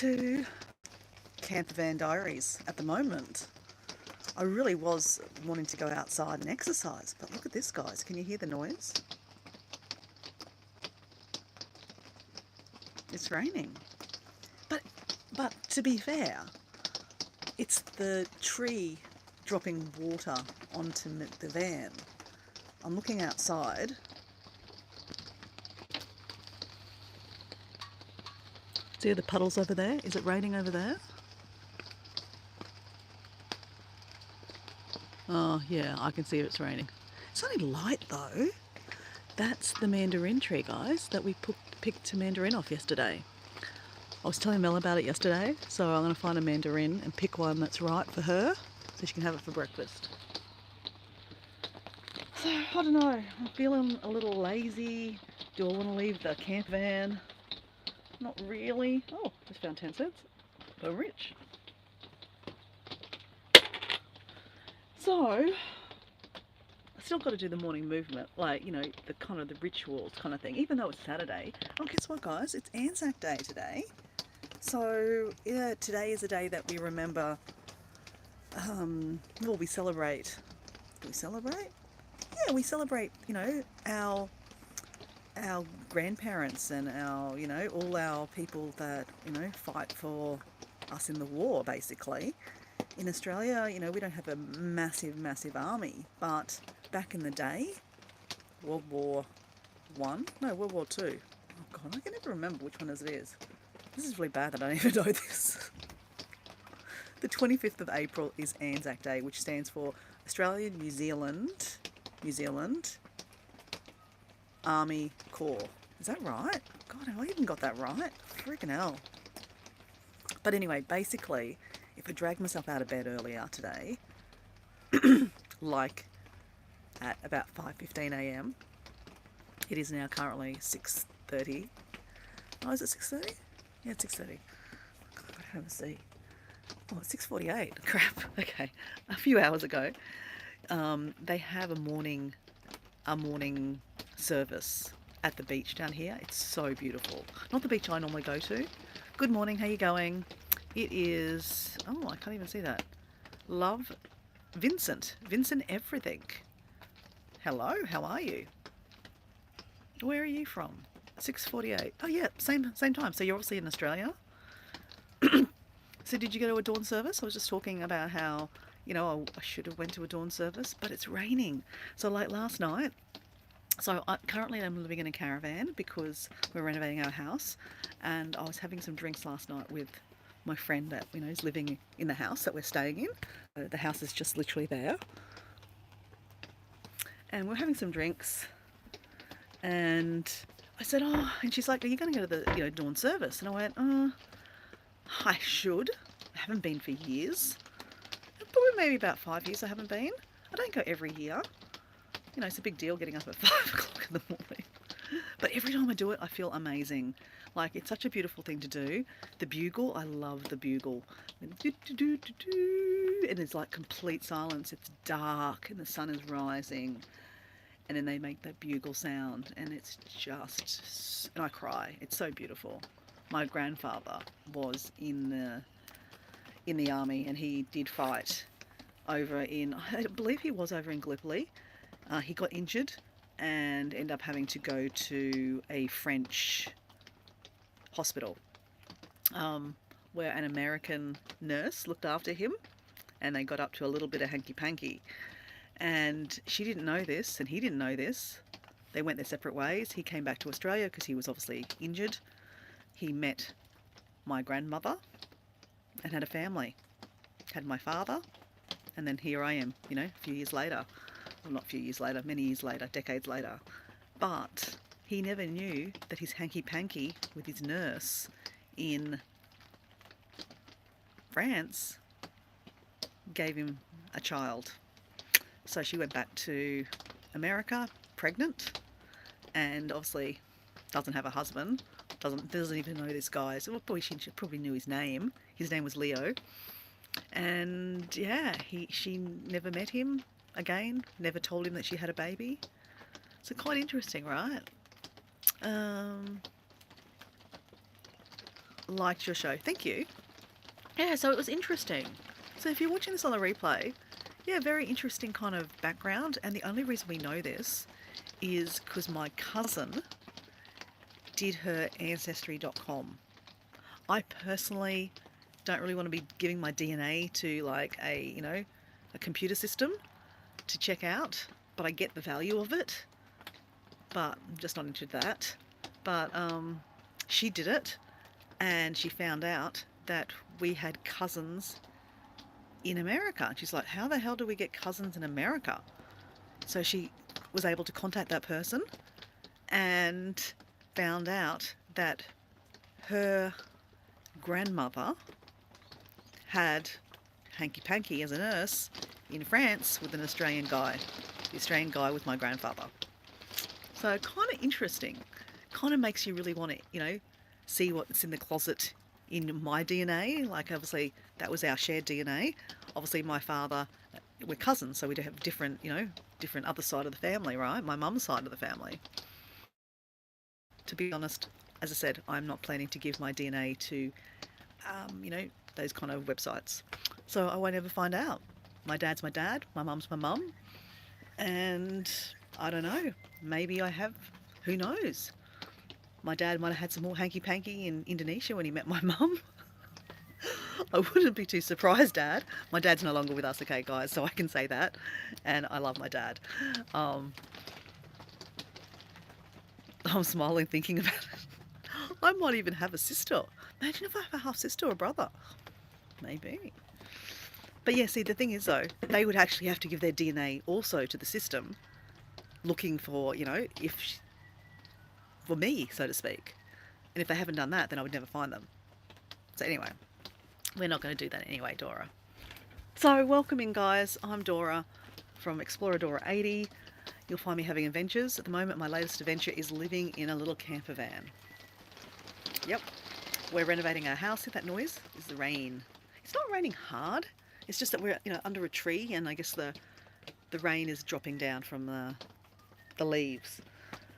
to Camper Van Diaries at the moment. I really was wanting to go outside and exercise, but look at this, guys. Can you hear the noise? It's raining. But but to be fair, it's the tree dropping water onto the van. I'm looking outside. See the puddles over there? Is it raining over there? Oh yeah, I can see it's raining. It's only light though. That's the mandarin tree, guys, that we picked a mandarin off yesterday. I was telling Mel about it yesterday, so I'm going to find a mandarin and pick one that's right for her so she can have it for breakfast. So, I don't know, I'm feeling a little lazy. Do I want to leave the camp van? Not really. Oh, just found 10 cents. Go rich. So, I still got to do the morning movement, like, you know, the kind of the rituals kind of thing, even though it's Saturday. Oh, guess what, guys? It's Anzac Day today. So, yeah, today is a day that we remember, well, we celebrate. Do we celebrate? Yeah, we celebrate, you know, our grandparents and our, you know, all our people that, you know, fight for us in the war, basically. In Australia, you know, we don't have a massive army, but back in the day, World War One, no, World War Two. Oh God, I can never remember which one it is. This is really bad that I don't even know this. The 25th of April is Anzac Day, which stands for Australian New Zealand Army Corps. Is that right? God, have I even got that right? Freaking hell. But anyway, basically, if I dragged myself out of bed earlier today, like at about 5:15 a.m., it is now currently 6:30. Oh, is it 6:30? Yeah, it's 6:30. God, I gotta have a see. Oh, it's 6:48. Crap. Okay. A few hours ago, they have a morning service at the beach down here. It's so beautiful. Not the beach I normally go to. Good morning. How you going? It is. Oh, I can't even see that. Love, Vincent. Vincent everything. Hello. How are you? Where are you from? 6:48. Oh yeah, same time. So you're obviously in Australia. So did you go to a dawn service? I was just talking about how, you know, I should have went to a dawn service, but it's raining. So like last night, currently I'm living in a caravan because we're renovating our house, and I was having some drinks last night with my friend that, you know, is living in the house that we're staying in. The house is just literally there. And we're having some drinks, and I said, oh, and she's like, are you going to go to the, you know, dawn service? And I went, I should. I haven't been for years. Probably maybe about 5 years I haven't been. I don't go every year. You know, it's a big deal getting up at 5 o'clock in the morning. But every time I do it, I feel amazing. Like, it's such a beautiful thing to do. The bugle, I love the bugle. And it's like complete silence. It's dark and the sun is rising. And then they make that bugle sound, and it's just, and I cry. It's so beautiful. My grandfather was in the army, and he did fight over in, I believe he was over in Gallipoli. He got injured and ended up having to go to a French hospital, where an American nurse looked after him, and they got up to a little bit of hanky-panky. And she didn't know this, and he didn't know this. They went their separate ways. He came back to Australia because he was obviously injured. He met my grandmother and had a family. Had my father, and then here I am, you know, a few years later. Well, not a few years later, many years later, decades later. But he never knew that his hanky-panky with his nurse in France gave him a child. So she went back to America, pregnant, and obviously doesn't have a husband, doesn't even know this guy. So she probably knew his name. His name was Leo. And yeah, she never met him again, never told him that she had a baby. So quite interesting, right? liked your show. Thank you. Yeah, so it was interesting. So if you're watching this on the replay, yeah, very interesting kind of background. And the only reason we know this is because my cousin did her ancestry.com. I personally don't really want to be giving my DNA to like a computer system to check out, but I get the value of it. But I'm just not into that. But she did it, and she found out that we had cousins in America. And she's like, how the hell do we get cousins in America? So she was able to contact that person and found out that her grandmother had hanky-panky as a nurse in France with an Australian guy. The Australian guy was my grandfather. So kind of interesting. Kind of makes you really want to, see what's in the closet in my DNA. Like obviously that was our shared DNA. Obviously my father, we're cousins, so we do have different, different other side of the family, right? My mum's side of the family. To be honest, as I said, I'm not planning to give my DNA to, those kind of websites. So I won't ever find out. My dad's my dad, my mum's my mum, and I don't know, maybe I have, who knows? My dad might have had some more hanky-panky in Indonesia when he met my mum. I wouldn't be too surprised, Dad. My dad's no longer with us, okay, guys, so I can say that. And I love my dad. I'm smiling thinking about it. I might even have a sister. Imagine if I have a half-sister or brother. Maybe. But yeah, see, the thing is, though, they would actually have to give their DNA also to the system, looking for, for me, so to speak. And if they haven't done that, then I would never find them. So anyway, we're not going to do that anyway, Dora. So welcome in, guys. I'm Dora from Explorer Dora 80. You'll find me having adventures. At the moment, my latest adventure is living in a little camper van. Yep, we're renovating our house. See that noise? It's the rain. It's not raining hard. It's just that we're under a tree, and I guess the rain is dropping down from the leaves.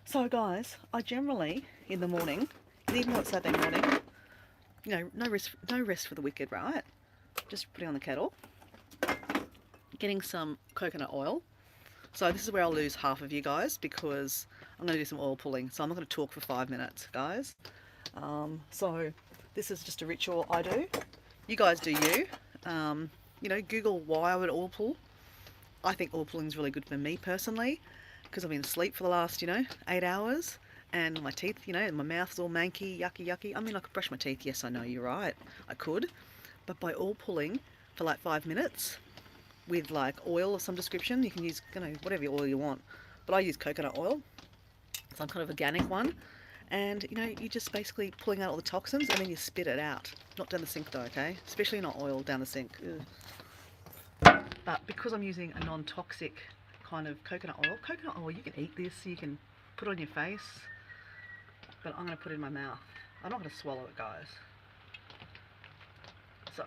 So guys, I generally in the morning, even though it's Saturday morning, no rest for the wicked, right? Just putting on the kettle, getting some coconut oil. So this is where I'll lose half of you guys because I'm going to do some oil pulling. So I'm not going to talk for 5 minutes, guys. So this is just a ritual I do. You guys do you. Google why I would oil pull. I think oil pulling is really good for me personally because I've been asleep for the last, 8 hours, and my teeth, my mouth's all manky, yucky. I mean, I could brush my teeth. Yes, I know, you're right. I could. But by oil pulling for like 5 minutes with like oil of some description, you can use, whatever oil you want. But I use coconut oil, some kind of organic one. And, you're just basically pulling out all the toxins and then you spit it out. Not down the sink though, okay? Especially not oil down the sink. Ugh. But because I'm using a non-toxic kind of coconut oil, you can eat this, you can put it on your face, but I'm going to put it in my mouth. I'm not going to swallow it, guys. So,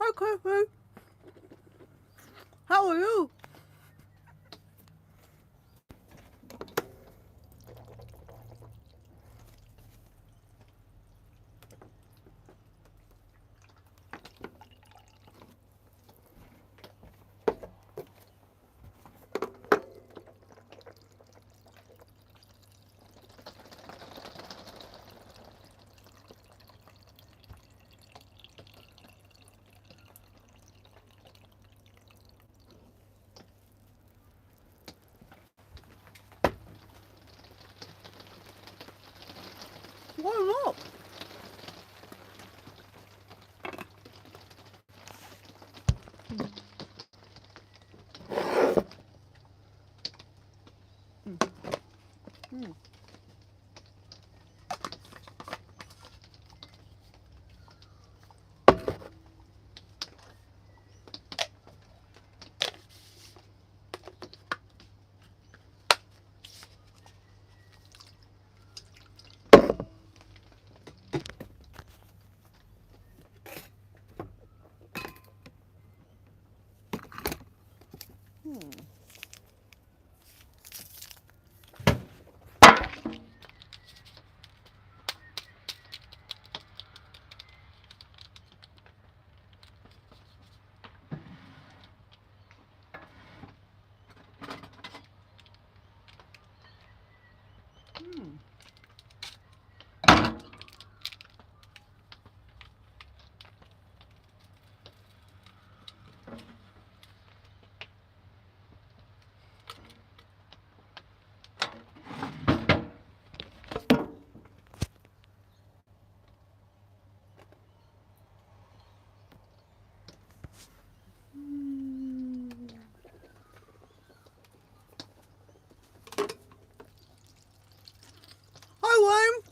Hi, Kofi. How are you? Why not? Hi, Wayne.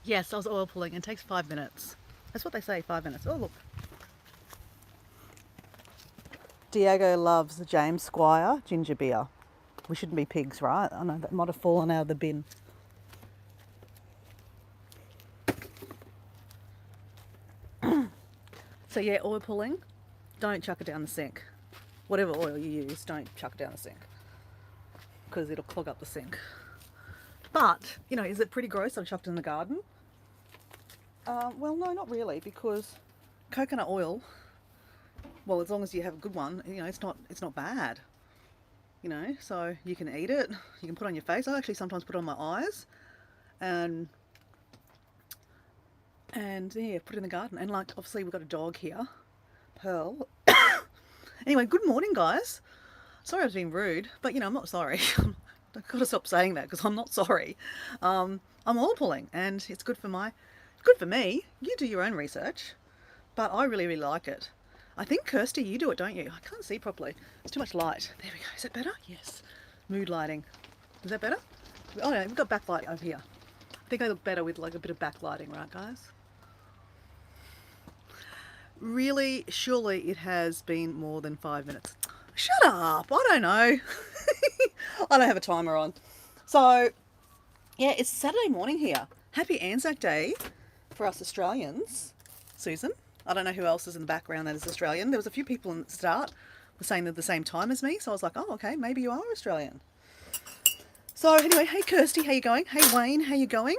Yes, I was oil pulling. It takes 5 minutes. That's what they say, 5 minutes. Oh, look. Diego loves the James Squire ginger beer. We shouldn't be pigs, right? I know that might have fallen out of the bin. So yeah, oil pulling, don't chuck it down the sink. Whatever oil you use, don't chuck it down the sink because it'll clog up the sink. But, you know, is it pretty gross I chucked it in the garden? Well, no, not really, because coconut oil, well, as long as you have a good one, you know, it's not bad. You know, so you can eat it, you can put it on your face. I actually sometimes put it on my eyes, and yeah, put it in the garden. And like, obviously we've got a dog here, Pearl. Anyway, good morning, guys. Sorry I was being rude, but you know, I'm not sorry. I've got to stop saying that because I'm not sorry. I'm oil pulling, and it's good for me. You do your own research, but I really, really like it. I think, Kirsty, you do it, don't you? I can't see properly. It's too much light. There we go. Is that better? Yes. Mood lighting. Is that better? Oh no, we've got backlight over here. I think I look better with like a bit of backlighting, right, guys? Really, surely it has been more than 5 minutes. Shut up! I don't know. I don't have a timer on. So, yeah, it's Saturday morning here. Happy Anzac Day for us Australians. Susan, I don't know who else is in the background that is Australian. There was a few people in the start were saying they're the same time as me, so I was like, oh, okay, maybe you are Australian. So anyway, hey Kirsty, how you going? Hey Wayne, how you going?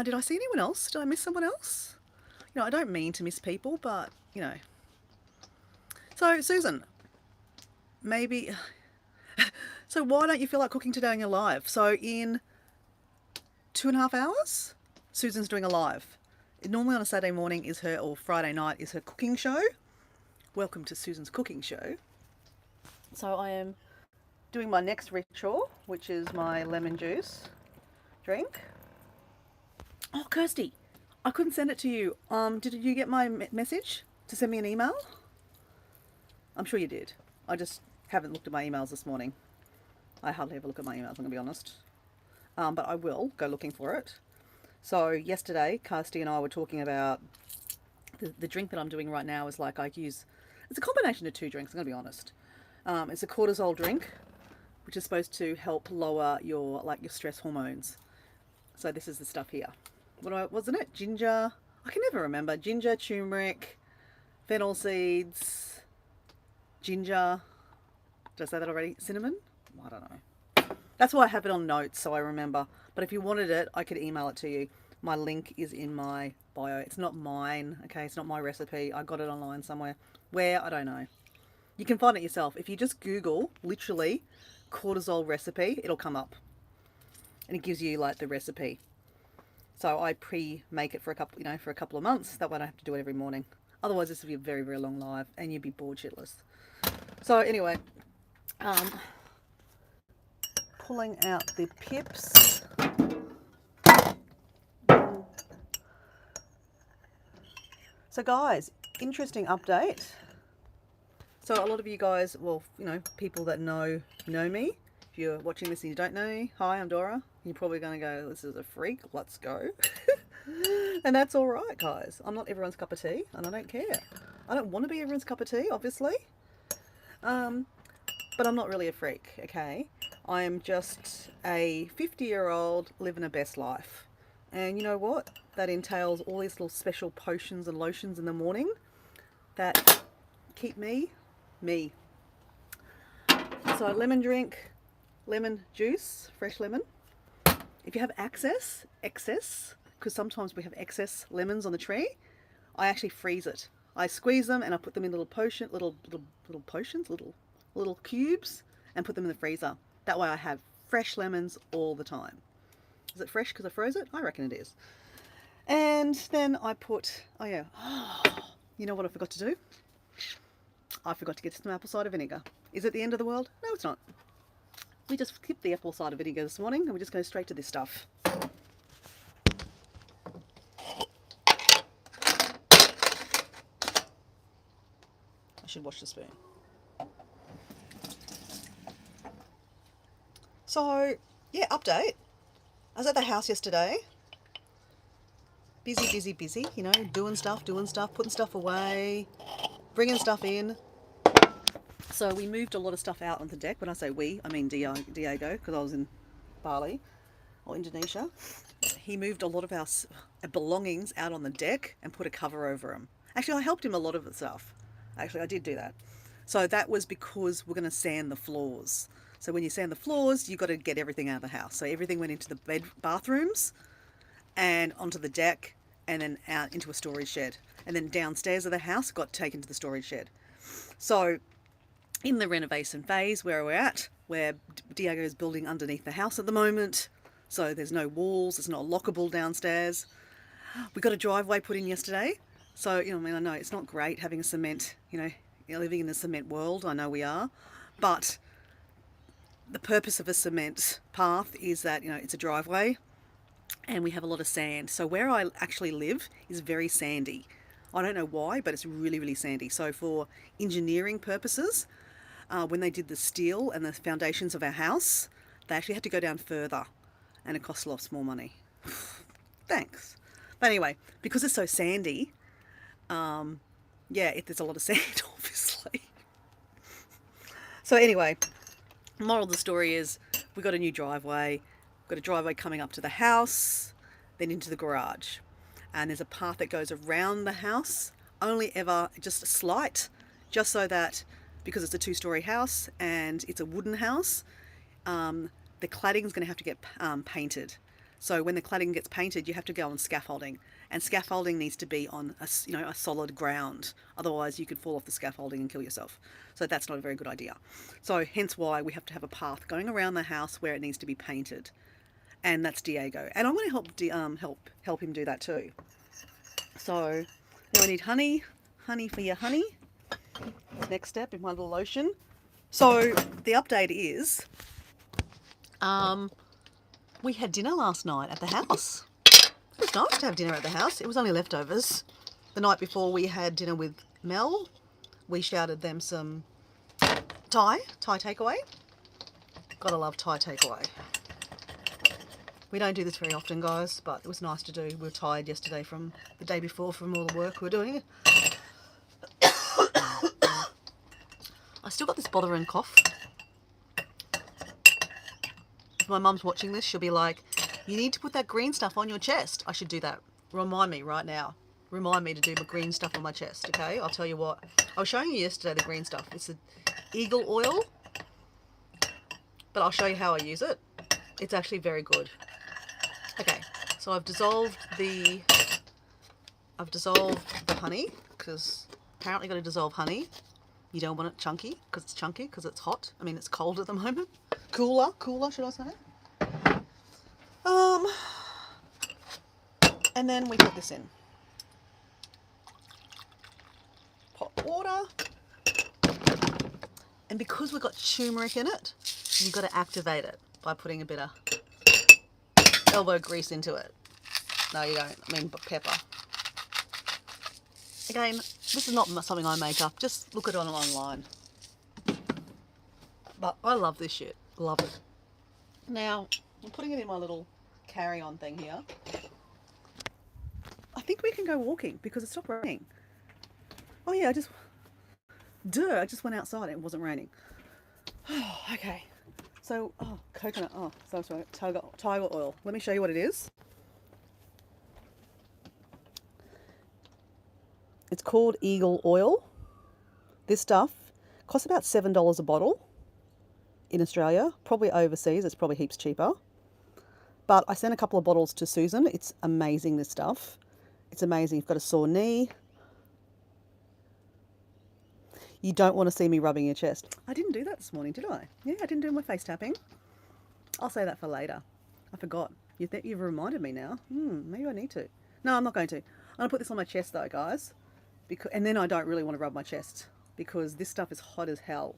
Did I see anyone else? Did I miss someone else? You know, I don't mean to miss people, but, you know. So, Susan, maybe... So why don't you feel like cooking today on your live? So in 2.5 hours, Susan's doing a live. Normally on a Saturday morning is her, or Friday night is her cooking show. Welcome to Susan's cooking show. So I am doing my next ritual, which is my lemon juice drink. Oh, Kirsty, I couldn't send it to you. Did you get my message to send me an email? I'm sure you did. I just haven't looked at my emails this morning. I hardly ever look at my emails, I'm going to be honest. But I will go looking for it. So yesterday, Kirsty and I were talking about the drink that I'm doing right now is like it's a combination of two drinks, I'm going to be honest. It's a cortisol drink, which is supposed to help lower your stress hormones. So this is the stuff here. Wasn't it? Ginger, I can never remember. Ginger, turmeric, fennel seeds, ginger. Did I say that already? Cinnamon? I don't know. That's why I have it on notes so I remember. But if you wanted it, I could email it to you. My link is in my bio. It's not mine, okay? It's not my recipe. I got it online somewhere. Where? I don't know. You can find it yourself. If you just Google, literally, cortisol recipe, it'll come up. And it gives you, like, the recipe. So I pre-make it for a couple of months. That way I don't have to do it every morning. Otherwise, this would be a very, very long live, and you'd be bored shitless. So anyway, pulling out the pips. So guys, interesting update. So a lot of you guys, well, you know, people that know me. If you're watching this and you don't know me, hi, I'm Dora. You're probably going to go, this is a freak, let's go. And that's all right, guys. I'm not everyone's cup of tea, and I don't care. I don't want to be everyone's cup of tea, obviously. But I'm not really a freak, okay? I am just a 50-year-old living a best life. And you know what? That entails all these little special potions and lotions in the morning that keep me. So lemon drink, lemon juice, fresh lemon. If you have excess, because sometimes we have excess lemons on the tree, I actually freeze it. I squeeze them and I put them in little cubes and put them in the freezer. That way I have fresh lemons all the time. Is it fresh because I froze it? I reckon it is. And then I put, you know what I forgot to do? I forgot to get some apple cider vinegar. Is it the end of the world? No, it's not. We just skipped the apple cider vinegar this morning and we just go straight to this stuff. I should wash the spoon. So, yeah, update. I was at the house yesterday Busy, busy, busy, you know, doing stuff, putting stuff away, bringing stuff in. So we moved a lot of stuff out on the deck. When I say we, I mean Diego, because I was in Bali or Indonesia. He moved a lot of our belongings out on the deck and put a cover over them. Actually, I helped him a lot of the stuff. Actually, I did do that. So that was because we're going to sand the floors. So when you sand the floors, you've got to get everything out of the house. So everything went into the bathrooms and onto the deck and then out into a storage shed. And then downstairs of the house got taken to the storage shed. So in the renovation phase where we're at, where Diego's building underneath the house at the moment, so there's no walls, it's not lockable downstairs. We got a driveway put in yesterday. So, you know, I mean, I know it's not great having a cement, you know, living in the cement world, I know we are, but the purpose of a cement path is that, you know, it's a driveway and we have a lot of sand. So where I actually live is very sandy. I don't know why, but it's really, really sandy. So for engineering purposes, when they did the steel and the foundations of our house, they actually had to go down further and it cost lots more money. Thanks. But anyway, because it's so sandy, yeah, there's a lot of sand, obviously. So anyway, moral of the story is we got a new driveway. We've got a driveway coming up to the house, then into the garage. And there's a path that goes around the house, only ever just a slight, just so that, because it's a 2-story house and it's a wooden house, the cladding is going to have to get painted. So when the cladding gets painted, you have to go on scaffolding, and scaffolding needs to be on a solid ground. Otherwise, you could fall off the scaffolding and kill yourself. So that's not a very good idea. So hence why we have to have a path going around the house where it needs to be painted, and that's Diego. And I'm going to help him do that too. So now I need honey for your honey. Next step in my little lotion. So the update is, we had dinner last night at the house. It was nice to have dinner at the house. It was only leftovers. The night before we had dinner with Mel. We shouted them some Thai takeaway. Gotta love Thai takeaway. We don't do this very often, guys, but it was nice to do. We were tired yesterday from the day before from all the work we were doing. I still got this bothering cough. If my mum's watching this, she'll be like, you need to put that green stuff on your chest. I should do that. Remind me right now. Remind me to do my green stuff on my chest, okay? I'll tell you what. I was showing you yesterday the green stuff. It's the Eagle Oil, but I'll show you how I use it. It's actually very good. Okay, so I've dissolved the honey, because apparently got to dissolve honey. You don't want it chunky, because it's chunky, because it's hot. I mean, it's cold at the moment. Cooler, should I say? And then we put this in. Hot water. And because we've got turmeric in it, you've got to activate it by putting a bit of elbow grease into it. No, you don't. I mean, pepper. Again, this is not something I make up. Just look it online. But I love this shit. Love it. Now, I'm putting it in my little carry-on thing here. I think we can go walking because it stopped raining. Oh yeah, I just went outside and it wasn't raining. Okay. So, coconut. Oh, sorry. Tiger oil. Let me show you what it is. It's called Eagle Oil. This stuff costs about $7 a bottle in Australia. Probably overseas, it's probably heaps cheaper. But I sent a couple of bottles to Susan. It's amazing, this stuff. It's amazing. You've got a sore knee. You don't want to see me rubbing your chest. I didn't do that this morning, did I? Yeah, I didn't do my face tapping. I'll say that for later. I forgot. You've reminded me now. Maybe I need to. No, I'm not going to. I'm going to put this on my chest though, guys. And then I don't really want to rub my chest because this stuff is hot as hell.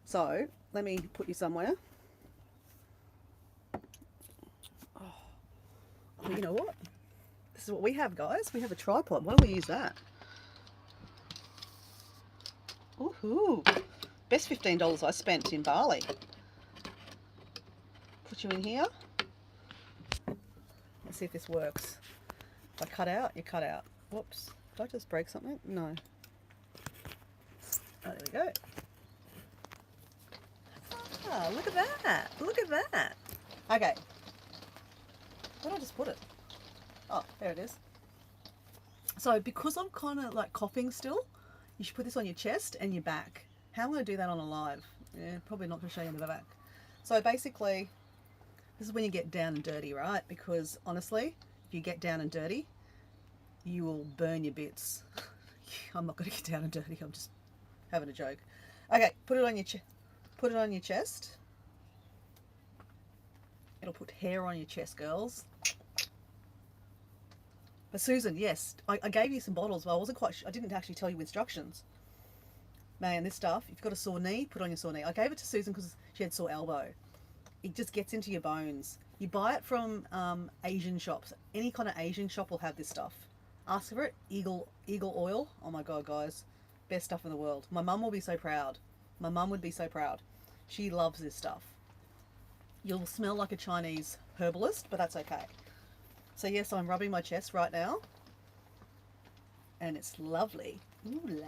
So, let me put you somewhere. Oh, you know what? This is what we have, guys. We have a tripod. Why don't we use that? Woohoo! Best $15 I spent in Bali. Put you in here. Let's see if this works. If I cut out, you cut out. Whoops. Did I just break something? No. Oh, there we go. Ah, look at that. Look at that. Okay. Where did I just put it? Oh, there it is. So because I'm kind of like coughing still, you should put this on your chest and your back. How am I going to do that on a live? Yeah, probably not going to show you in the back. So basically, this is when you get down and dirty, right? Because honestly, if you get down and dirty, you will burn your bits. I'm not going to get down and dirty. I'm just having a joke. Okay, put it on your put it on your chest. It'll put hair on your chest, girls. But Susan, yes, I gave you some bottles, but I wasn't quite. I didn't actually tell you instructions. Man, this stuff. If you've got a sore knee, put it on your sore knee. I gave it to Susan because she had sore elbow. It just gets into your bones. You buy it from Asian shops. Any kind of Asian shop will have this stuff. Ask for it. Eagle oil. Oh my god, guys, best stuff in the world. My mum will be so proud. My mum would be so proud. She loves this stuff. You'll smell like a Chinese herbalist, but that's okay. So yes, I'm rubbing my chest right now, and it's lovely. Ooh la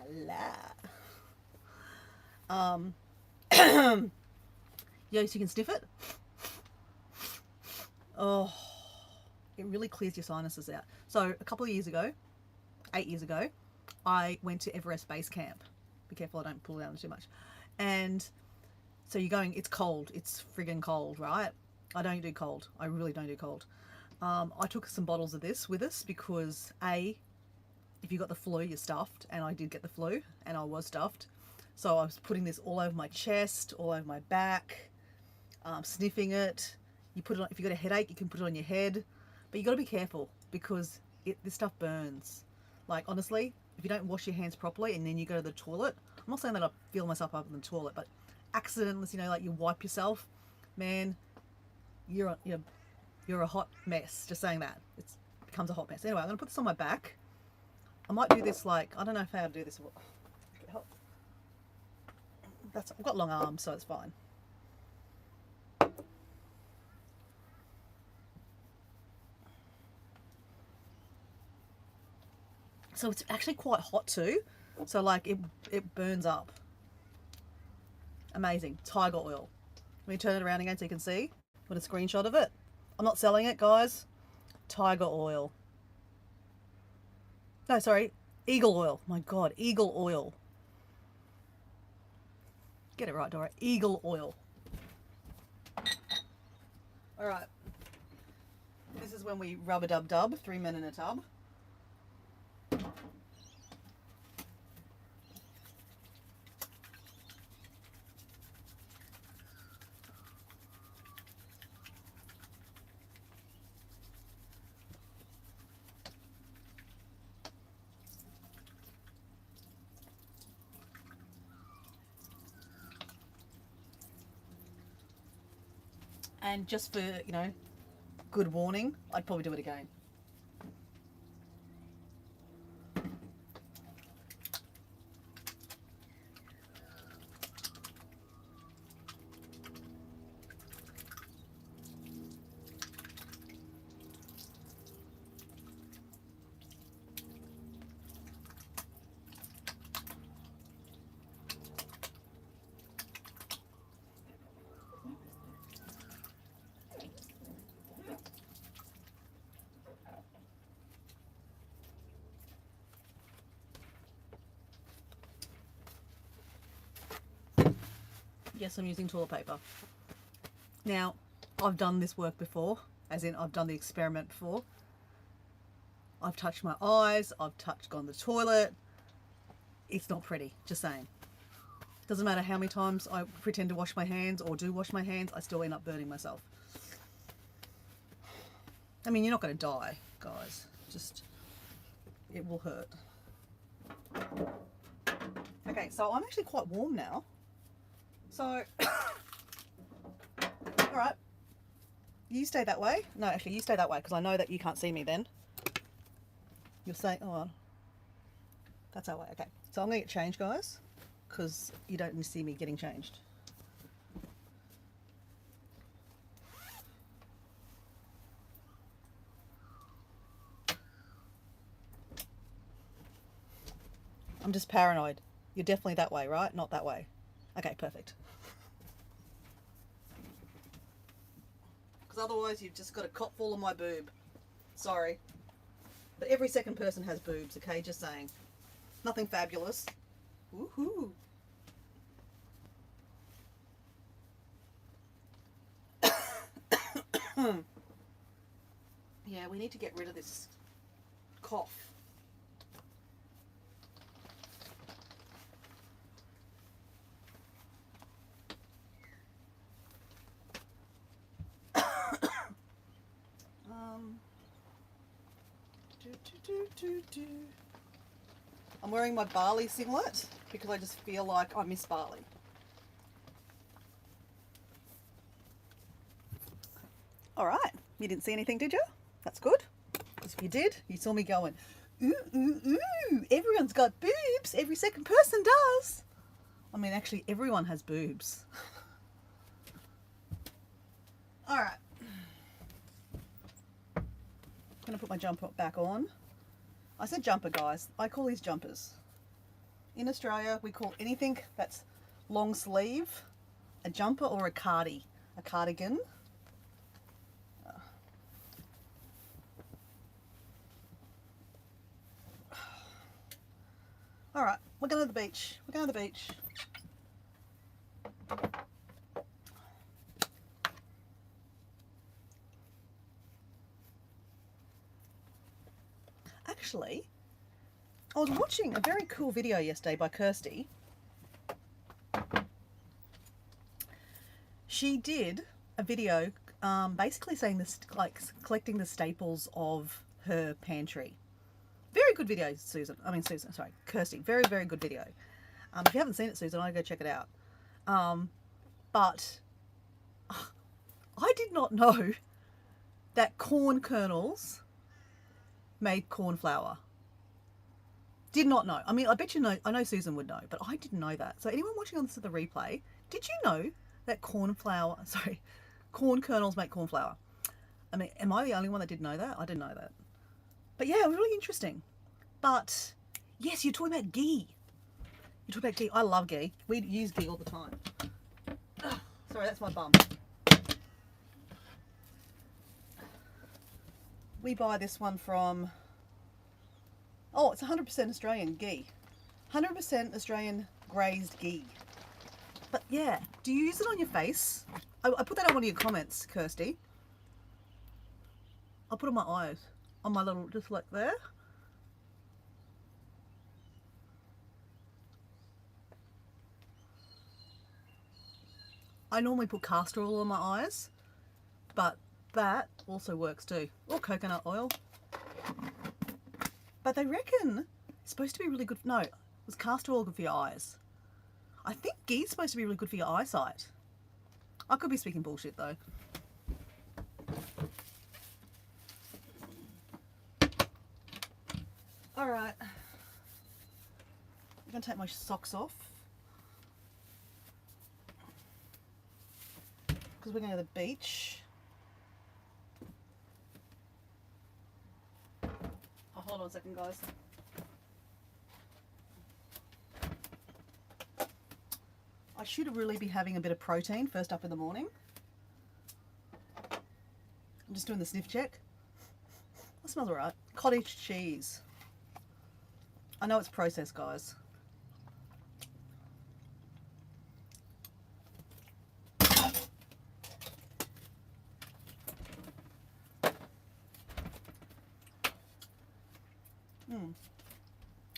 la. Yes, you can sniff it. Oh, it really clears your sinuses out. So a couple of years ago, 8 years ago, I went to Everest Base Camp. Be careful I don't pull down too much. And so you're going, it's cold. It's friggin' cold, right? I don't do cold. I really don't do cold. I took some bottles of this with us because if you got the flu, you're stuffed, and I did get the flu, and I was stuffed. So I was putting this all over my chest, all over my back, sniffing it. You put it on, if you got a headache, you can put it on your head, but you got to be careful because this stuff burns. Like honestly, if you don't wash your hands properly and then you go to the toilet, I'm not saying that I feel myself up in the toilet, but accidentally, like you wipe yourself, man, you're a hot mess. Just saying that. It becomes a hot mess. Anyway, I'm going to put this on my back. I might do this like, I don't know how to do this. I've got long arms, so it's fine. So it's actually quite hot too. So like it burns up. Amazing. Tiger oil. Let me turn it around again so you can see. Put a screenshot of it. I'm not selling it, guys. Tiger oil. No, sorry. Eagle oil. My God, eagle oil. Get it right, Dora. Eagle oil. All right. This is when we rub-a-dub-dub. 3 men in a tub. And just for, good warning, I'd probably do it again. Yes, I'm using toilet paper. Now, I've done this work before, as in I've done the experiment before. I've touched my eyes, I've gone to the toilet. It's not pretty, just saying. Doesn't matter how many times I pretend to wash my hands or do wash my hands, I still end up burning myself. I mean, you're not going to die, guys. Just, it will hurt. Okay, so I'm actually quite warm now. So, all right, you stay that way. No, actually, you stay that way because I know that you can't see me then. You'll say, oh, that's our way. Okay, so I'm going to get changed, guys, because you don't see me getting changed. I'm just paranoid. You're definitely that way, right? Not that way. Okay, perfect. Because otherwise you've just got a cot full of my boob. Sorry. But every second person has boobs, okay? Just saying. Nothing fabulous. Woohoo. Yeah, we need to get rid of this cough. I'm wearing my Bali singlet because I just feel like I miss Bali. All right, you didn't see anything, did you? That's good. Because if you did, you saw me going, ooh, ooh, ooh, everyone's got boobs. Every second person does. I mean, actually, everyone has boobs. All right. I'm going to put my jumper back on. I said jumper, guys. I call these jumpers. In Australia, we call anything that's long sleeve a jumper or a cardigan. All right, we're going to the beach. We're going to the beach. Actually, I was watching a very cool video yesterday by Kirsty. She did a video basically saying this, like collecting the staples of her pantry. Very good video, Kirsty. Very, very good video. If you haven't seen it, Susan, I'd go check it out. But I did not know that corn kernels made corn flour. Did not know. I mean, I bet you know. I know Susan would know, but I didn't know that. So anyone watching on this at the replay, did you know that corn kernels make corn flour? I mean, am I the only one that didn't know that? I didn't know that. But yeah, it was really interesting. But yes, you're talking about ghee. You're talking about ghee. I love ghee. We use ghee all the time. Ugh, sorry, that's my bum. We buy this one from... Oh, it's 100% Australian ghee. 100% Australian grazed ghee. But yeah, do you use it on your face? I put that on one of your comments, Kirsty. I'll put it on my eyes. On my little, just like there. I normally put castor oil on my eyes, but that also works too. Or coconut oil. But they reckon it's supposed to be really good. No, was castor oil good for your eyes? I think ghee's supposed to be really good for your eyesight. I could be speaking bullshit though. All right. I'm gonna take my socks off because we're going to the beach. Oh, hold on a second, guys. I should really be having a bit of protein first up in the morning. I'm just doing the sniff check. That smells alright. Cottage cheese. I know it's processed, guys.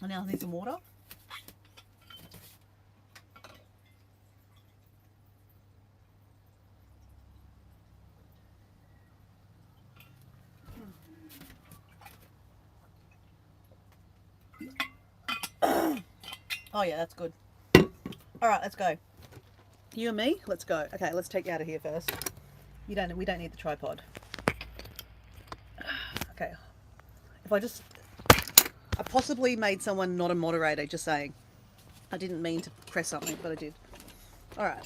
I now need some water. Oh yeah, that's good. All right, let's go. You and me, let's go. Okay, let's take you out of here first. We don't need the tripod. Okay. I possibly made someone not a moderator, just saying. I didn't mean to press something, but I did. All right.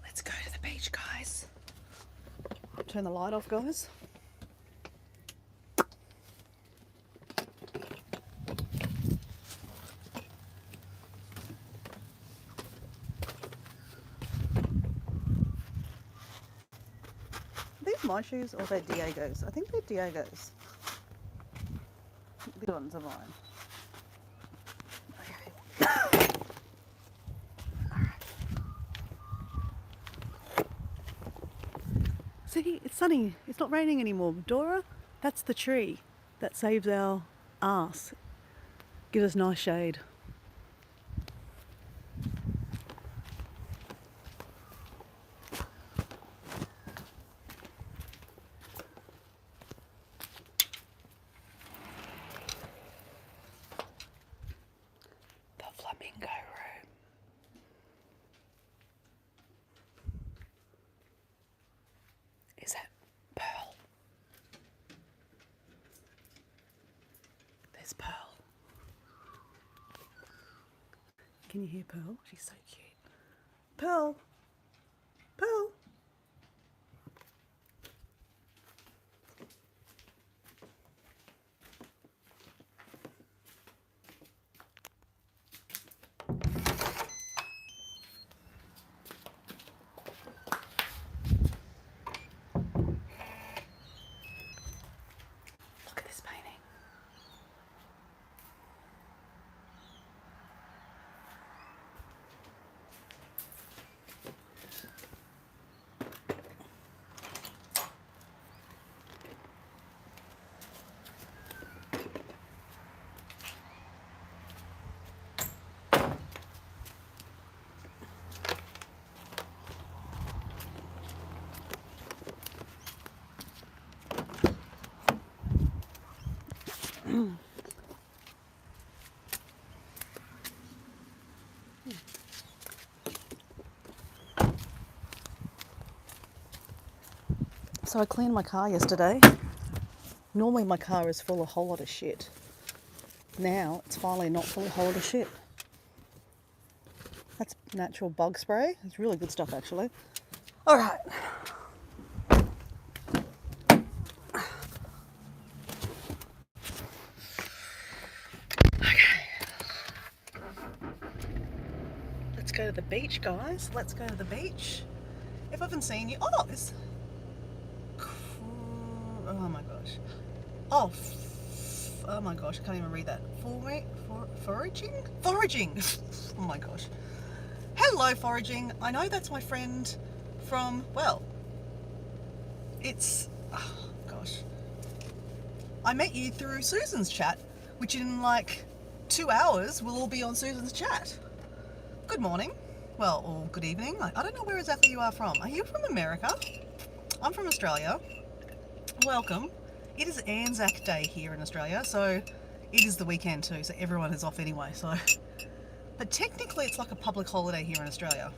Let's go to the beach, guys. Turn the light off, guys. my shoes or they're Diego's? I think they're Diego's. The ones are mine. Okay. See, it's sunny. It's not raining anymore. Dora, that's the tree that saves our arse. Gives us nice shade. The flamingo room. Is that Pearl? There's Pearl. Can you hear Pearl? She's so cute. Pearl! Pearl! Look at this painting. So I cleaned my car yesterday. Normally my car is full of a whole lot of shit. Now it's finally not full of a whole lot of shit. That's natural bug spray. It's really good stuff actually. Alright. Let's go to the beach, guys. Let's go to the beach. If I haven't seen you... Oh, it's... Oh my gosh. Oh, oh my gosh, I can't even read that. Foraging? Foraging! Oh my gosh. Hello, Foraging. I know that's my friend from, well, it's, oh gosh. I met you through Susan's chat, which in like 2 hours will all be on Susan's chat. Good morning. Well, or good evening. I don't know where exactly you are from. Are you from America? I'm from Australia. Welcome. It is Anzac Day here in Australia, so it is the weekend too, so everyone is off anyway. So, but technically it's like a public holiday here in Australia.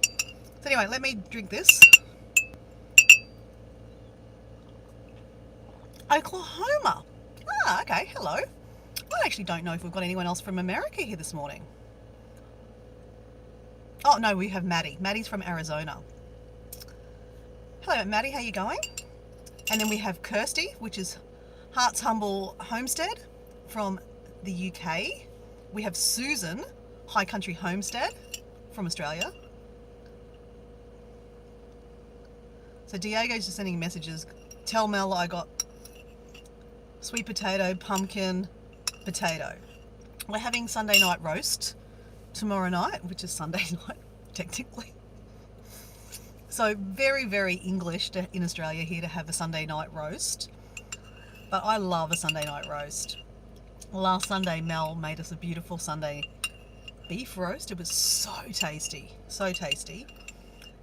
So anyway, let me drink this. Oklahoma. Ah, okay, hello. I actually don't know if we've got anyone else from America here this morning. Oh no, we have Maddie. Maddie's from Arizona. Hello Maddie, how you going? And then we have Kirsty, which is Heart's Humble Homestead from the UK. We have Susan, High Country Homestead from Australia. So Diego's just sending messages. Tell Mel I got sweet potato, pumpkin, potato. We're having Sunday night roast tomorrow night, which is Sunday night, technically. So very, very English in Australia here to have a Sunday night roast. But I love a Sunday night roast. Last Sunday, Mel made us a beautiful Sunday beef roast. It was so tasty, so tasty.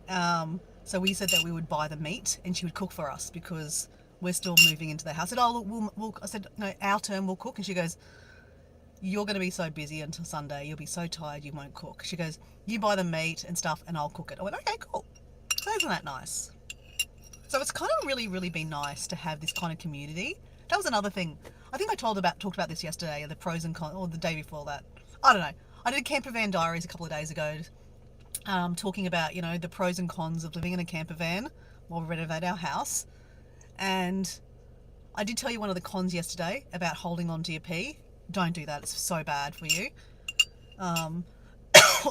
So we said that we would buy the meat and she would cook for us because we're still moving into the house. I said, oh, look, I said, no, our turn, we'll cook. And she goes, you're going to be so busy until Sunday. You'll be so tired you won't cook. She goes, you buy the meat and stuff and I'll cook it. I went, okay, cool. So isn't that nice? So it's kind of really been nice to have this kind of community. That was another thing. I think I talked about this yesterday, the pros and cons, or the day before that. I don't know. I did a camper van diaries a couple of days ago, talking about, you know, the pros and cons of living in a camper van while we renovate our house. And I did tell you one of the cons yesterday about holding on to your pee. Don't do that. It's so bad for you.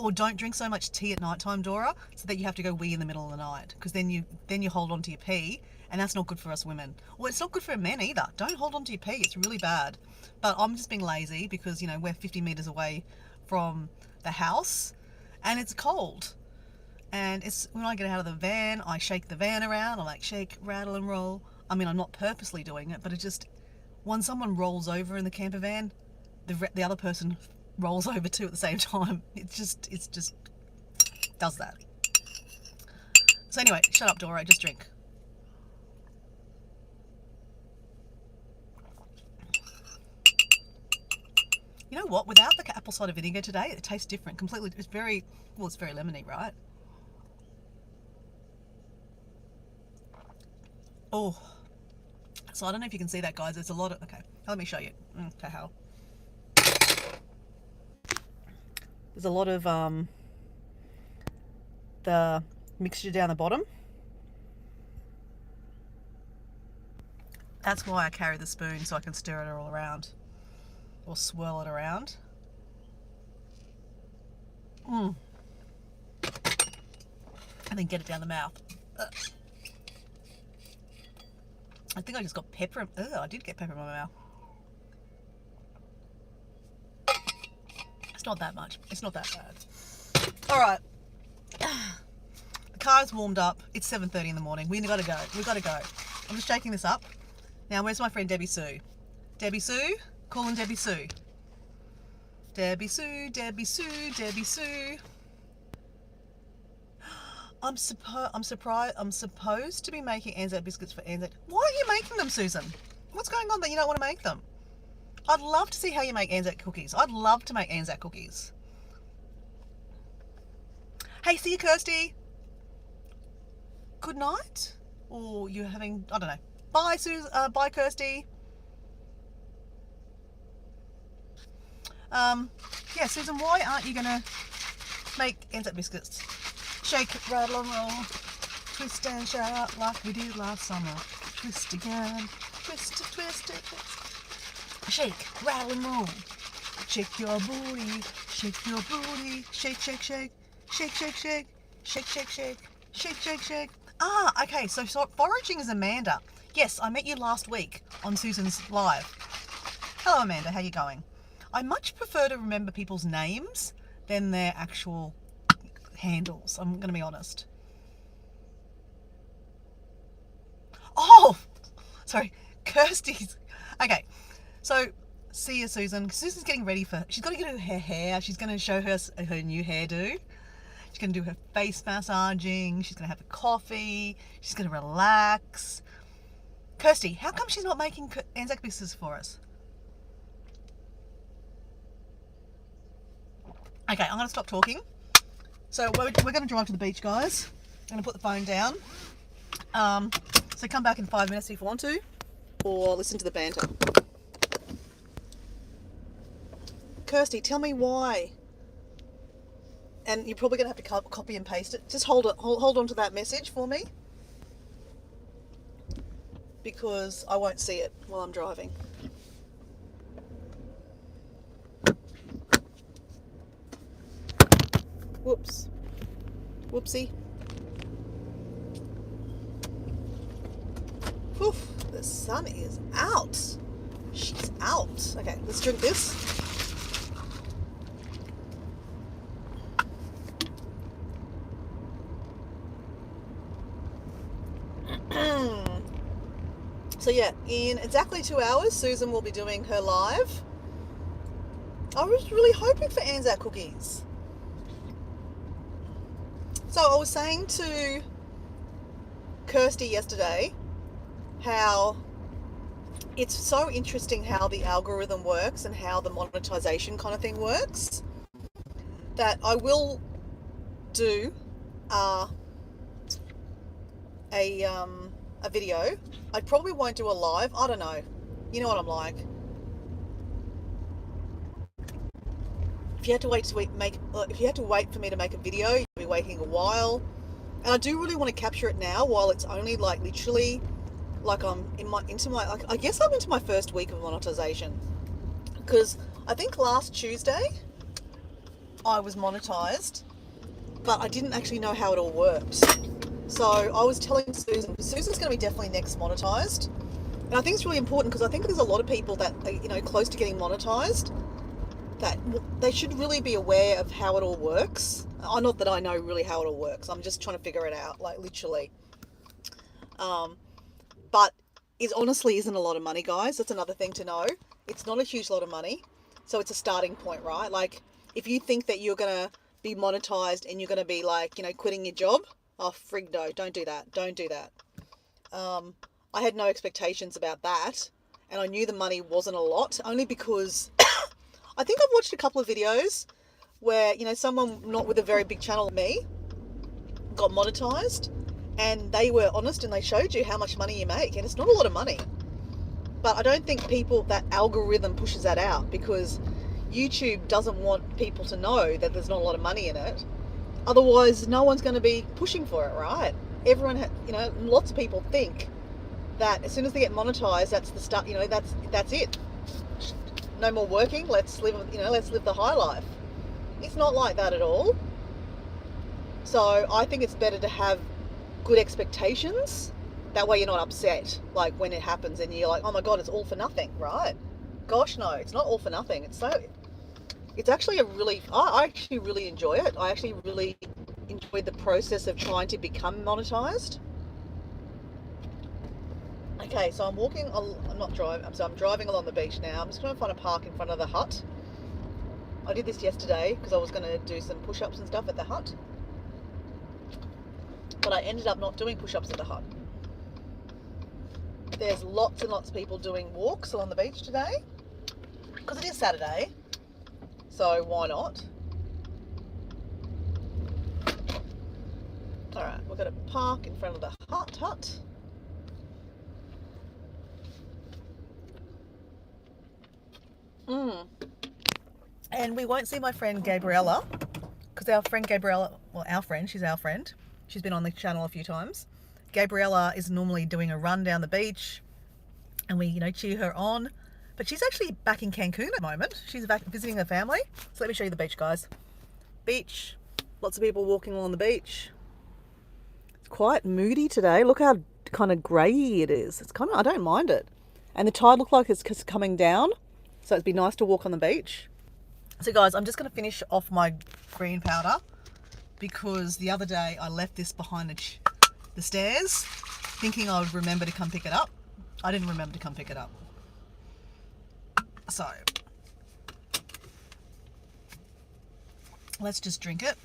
Or don't drink so much tea at night time, Dora, so that you have to go wee in the middle of the night, because then you hold on to your pee and that's not good for us women. Well, it's not good for men either. Don't hold on to your pee. It's really bad. But I'm just being lazy because, you know, we're 50 meters away from the house and it's cold. And it's when I get out of the van, I shake the van around. I like shake, rattle and roll. I mean, I'm not purposely doing it, but it just, when someone rolls over in the camper van, the other person rolls over too at the same time. It's just does that. So anyway, shut up, Dora, just drink. You know what? Without the apple cider vinegar today, it tastes different completely. It's very, well, it's very lemony, right? Oh, so I don't know if you can see that, guys. There's a lot of, okay, let me show you. Okay, how? There's a lot of the mixture down the bottom. That's why I carry the spoon, so I can stir it all around or swirl it around. And then get it down the mouth. Ugh. I think I just got pepper. I did get pepper in my mouth. It's not that much. It's not that bad. All right. The car's warmed up. It's 7:30 in the morning. We gotta go. We gotta go. I'm just shaking this up. Now, where's my friend Debbie Sue? Debbie Sue? Calling Debbie Sue. Debbie Sue, Debbie Sue, Debbie Sue. I'm supposed to be making Anzac biscuits for Anzac. Why are you making them, Susan? What's going on that you don't want to make them? I'd love to see how you make Anzac cookies. I'd love to make Anzac cookies. Hey, see you, Kirsty. Good night. Or you're having, I don't know. Bye, bye, Kirsty. Yeah, Susan, why aren't you gonna make Anzac biscuits? Shake, rattle and roll, twist and shout like we did last summer. Twist again, twist, twist, twist. Shake, rattle and roll. Shake your booty, shake your booty. Shake, shake, shake, shake, shake, shake, shake, shake, shake, shake, shake, shake. Ah, okay, so foraging is Amanda. Yes, I met you last week on Susan's live. Hello, Amanda, how you going? I much prefer to remember people's names than their actual handles. I'm going to be honest. Oh, sorry, Kirsty's. Okay, so see you, Susan. Susan's getting ready for, she's got to get her hair. She's going to show her new hairdo. She's going to do her face massaging. She's going to have a coffee. She's going to relax. Kirsty, how come she's not making Anzac biscuits for us? Okay, I'm going to stop talking. So we're going to drive to the beach, guys. I'm going to put the phone down. So come back in 5 minutes if you want to, or listen to the banter. Kirsty, tell me why. And you're probably going to have to copy and paste it. Just hold on to that message for me, because I won't see it while I'm driving. Whoops. Whoopsie. Oof, the sun is out. She's out. Okay, let's drink this. So yeah, in exactly 2 hours, Susan will be doing her live. I was really hoping for Anzac cookies. So I was saying to Kirsty yesterday how it's so interesting how the algorithm works and how the monetization kind of thing works, that I will do a video. I probably won't do a live. I don't know. You know what I'm like. If you had to wait for me to make a video, you'd be waiting a while. And I do really want to capture it now while it's only like literally like I'm I guess I'm into my first week of monetization, because I think last Tuesday I was monetized, but I didn't actually know how it all worked. So I was telling Susan, Susan's going to be definitely next monetized. And I think it's really important because I think there's a lot of people that are, you know, close to getting monetized, that they should really be aware of how it all works. Not that I know really how it all works. I'm just trying to figure it out, like literally. But it honestly isn't a lot of money, guys. That's another thing to know. It's not a huge lot of money. So it's a starting point, right? Like if you think that you're going to be monetized and you're going to be like, you know, quitting your job, oh, frig no, don't do that. Don't do that. I had no expectations about that. And I knew the money wasn't a lot, only because I think I've watched a couple of videos where, you know, someone not with a very big channel, me, got monetized, and they were honest and they showed you how much money you make, and it's not a lot of money. But I don't think that algorithm pushes that out, because YouTube doesn't want people to know that there's not a lot of money in it. Otherwise, no one's going to be pushing for it, right? Everyone, you know, lots of people think that as soon as they get monetized, that's the start. You know, that's it. No more working. Let's live. You know, let's live the high life. It's not like that at all. So I think it's better to have good expectations. That way you're not upset, like when it happens and you're like, oh my God, it's all for nothing, right? Gosh, no, it's not all for nothing. It's actually I actually really enjoy it. I actually really enjoyed the process of trying to become monetized. Okay, so I'm driving along the beach now. I'm just going to find a park in front of the hut. I did this yesterday because I was going to do some push-ups and stuff at the hut. But I ended up not doing push-ups at the hut. There's lots and lots of people doing walks along the beach today because it is Saturday. So why not? Alright, we're going to park in front of the hut. And we won't see my friend Gabriella, because our friend, she's our friend. She's been on the channel a few times. Gabriella is normally doing a run down the beach, and we, you know, cheer her on. But she's actually back in Cancun at the moment. She's back visiting her family. So let me show you the beach, guys. Beach. Lots of people walking along the beach. It's quite moody today. Look how kind of grey it is. It's kind of, I don't mind it. And the tide looks like it's coming down. So it'd be nice to walk on the beach. So guys, I'm just going to finish off my green powder, because the other day I left this behind the stairs thinking I would remember to come pick it up. I didn't remember to come pick it up. So let's just drink it.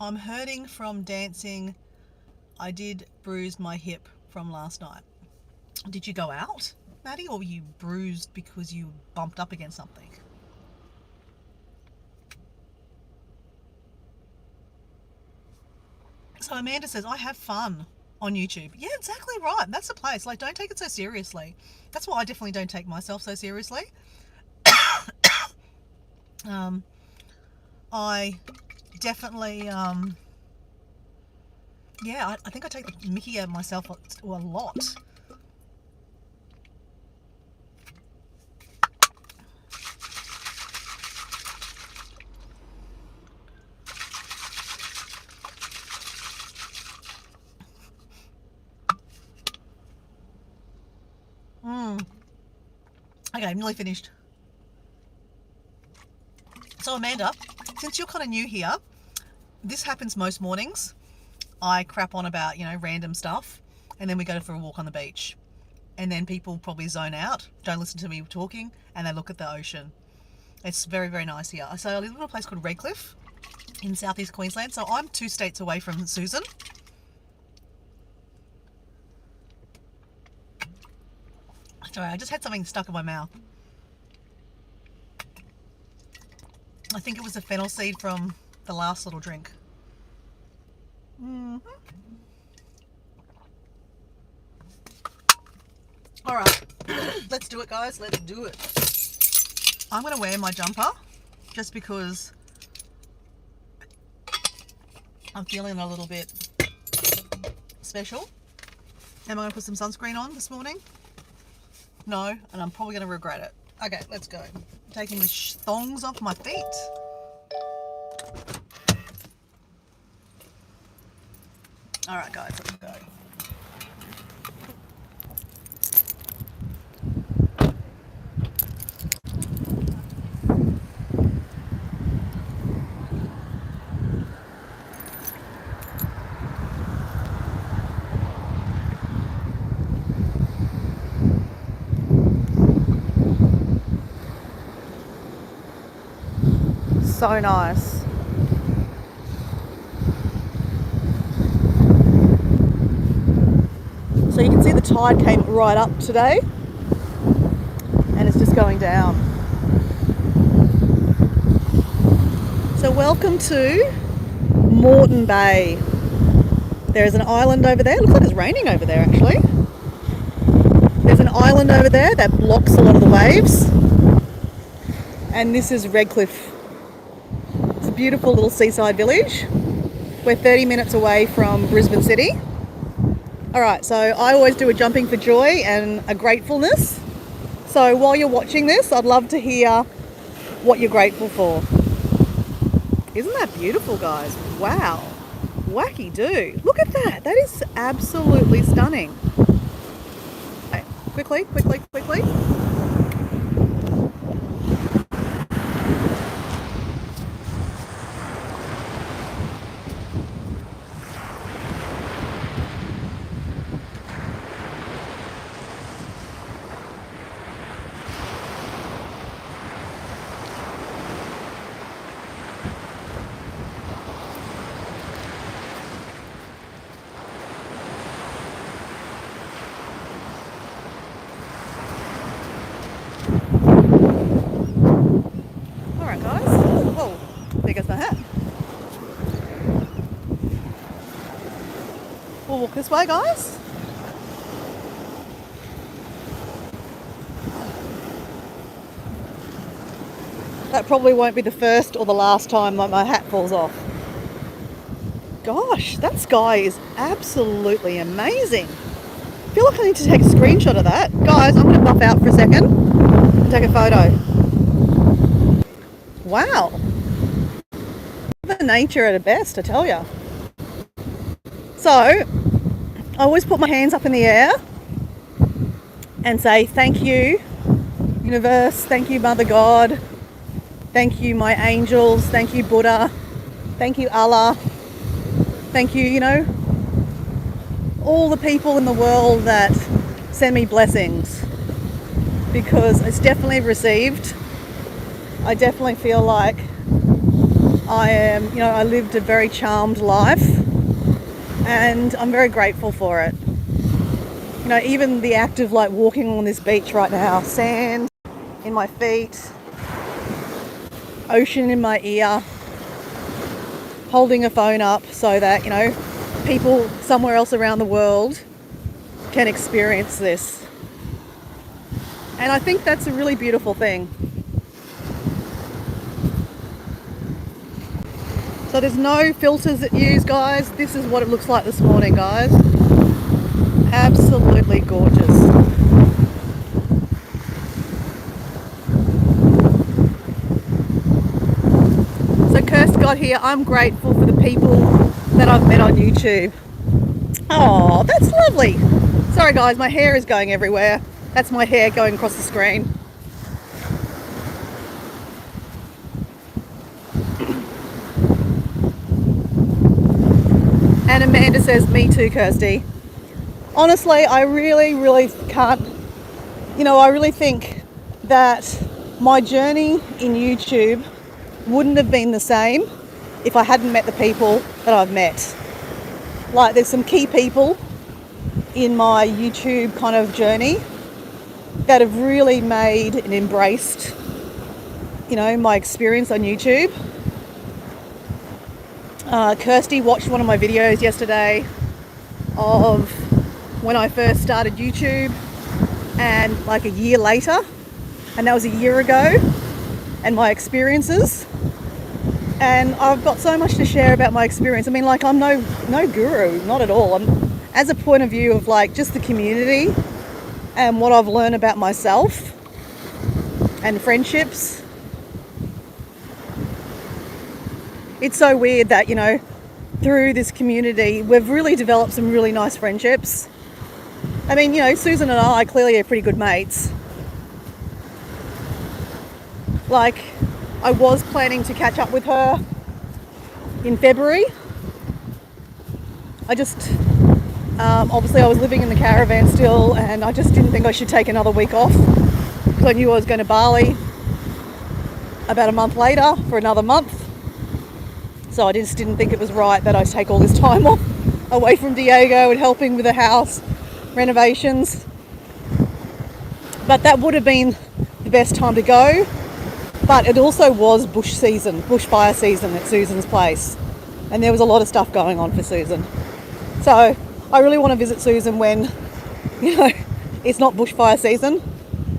I'm hurting from dancing. I did bruise my hip from last night. Did you go out, Maddie, or were you bruised because you bumped up against something? So Amanda says, I have fun on YouTube. Yeah, exactly right. That's the place. Like, don't take it so seriously. That's why I definitely don't take myself so seriously. I definitely, yeah, I think I take the mickey out of myself a lot. Okay, I'm nearly finished. So Amanda, since you're kind of new here, this happens most mornings. I crap on about, you know, random stuff, and then we go for a walk on the beach. And then people probably zone out, don't listen to me talking, and they look at the ocean. It's very, very nice here. So I live in a place called Redcliffe in southeast Queensland. So I'm 2 states away from Susan. Sorry, I just had something stuck in my mouth. I think it was the fennel seed from the last little drink. All right, let's do it, guys. Let's do it. I'm going to wear my jumper just because I'm feeling a little bit special. Am I going to put some sunscreen on this morning? No, and I'm probably going to regret it. Okay, let's go. I'm taking the thongs off my feet. All right, guys, let's go. So nice. So you can see the tide came right up today and it's just going down. So welcome to Moreton Bay. There's an island over there. Looks like it's raining over there actually. There's an island over there that blocks a lot of the waves. And this is Redcliffe. It's a beautiful little seaside village. We're 30 minutes away from Brisbane City. Alright, so I always do a jumping for joy and a gratefulness. So while you're watching this, I'd love to hear what you're grateful for. Isn't that beautiful, guys? Wow. Wacky do. Look at that. That is absolutely stunning. Okay, quickly. Alright, guys. Whoa, there goes my hat. We'll walk this way, guys. That probably won't be the first or the last time my hat falls off. Gosh, that sky is absolutely amazing. I feel like I need to take a screenshot of that. Guys, I'm going to buff out for a second and take a photo. Wow. The nature at its best, I tell you. So, I always put my hands up in the air and say, thank you, universe, thank you, Mother God, thank you, my angels, thank you, Buddha, thank you, Allah, thank you, all the people in the world that send me blessings, because it's definitely received. I definitely feel like I lived a very charmed life and I'm very grateful for it. Even the act of like walking on this beach right now, sand in my feet, ocean in my ear, holding a phone up so that, people somewhere else around the world can experience this. And I think that's a really beautiful thing. So there's no filters that use, guys. This is what it looks like this morning, guys. Absolutely gorgeous. So Kirst got here. I'm grateful for the people that I've met on YouTube. Oh, that's lovely. Sorry guys, my hair is going everywhere. That's my hair going across the screen. And Amanda says, me too, Kirsty. Honestly, I really can't, I really think that my journey in YouTube wouldn't have been the same if I hadn't met the people that I've met. Like, there's some key people in my YouTube kind of journey that have really made and embraced, my experience on YouTube. Kirsty watched one of my videos yesterday of when I first started YouTube and like a year later, and that was a year ago, and my experiences. And I've got so much to share about my experience. I mean, like, I'm no guru, not at all. I'm as a point of view of like just the community and what I've learned about myself and friendships. It's so weird that, through this community, we've really developed some really nice friendships. I mean, you know, Susan and I clearly are pretty good mates. Like, I was planning to catch up with her in February. I just, obviously I was living in the caravan still, and I just didn't think I should take another week off, because I knew I was going to Bali about a month later for another month. So I just didn't think it was right that I take all this time off away from Diego and helping with the house renovations. But that would have been the best time to go. But it also was bushfire season at Susan's place. And there was a lot of stuff going on for Susan. So I really want to visit Susan when, you know, it's not bushfire season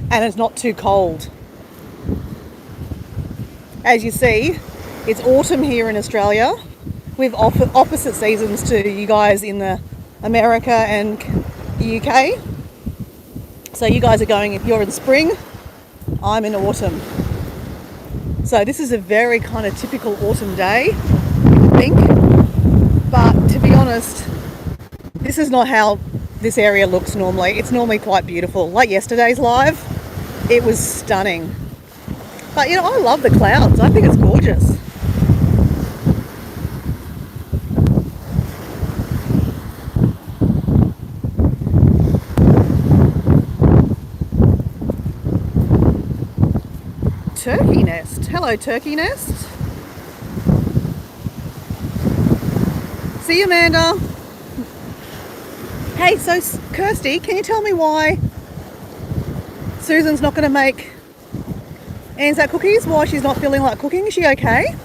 and it's not too cold. As you see, it's autumn here in Australia. We've opposite seasons to you guys in the America and the UK. So you guys are you're in spring, I'm in autumn. So this is a very kind of typical autumn day, I think. But to be honest, this is not how this area looks normally. It's normally quite beautiful. Like yesterday's live, it was stunning. But you know, I love the clouds. I think it's gorgeous. Turkey nest. Hello, turkey nest. See you, Amanda. Hey, so Kirsty, can you tell me why Susan's not going to make Anzac cookies? Why she's not feeling like cooking? Is she okay?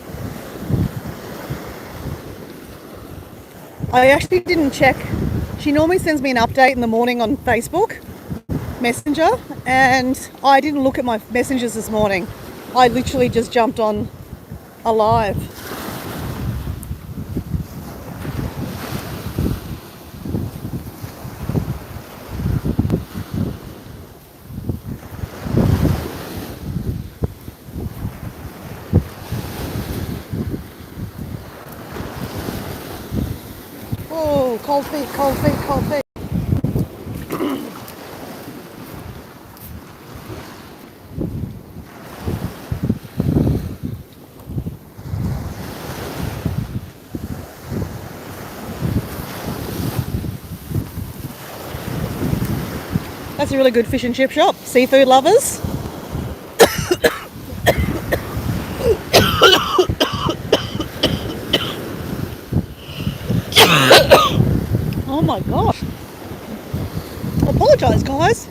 I actually didn't check. She normally sends me an update in the morning on Facebook Messenger, and I didn't look at my messages this morning. I literally just jumped on a live. Oh, cold feet, cold feet, cold feet. That's a really good fish and chip shop. Seafood lovers. Oh my gosh. I apologise, guys.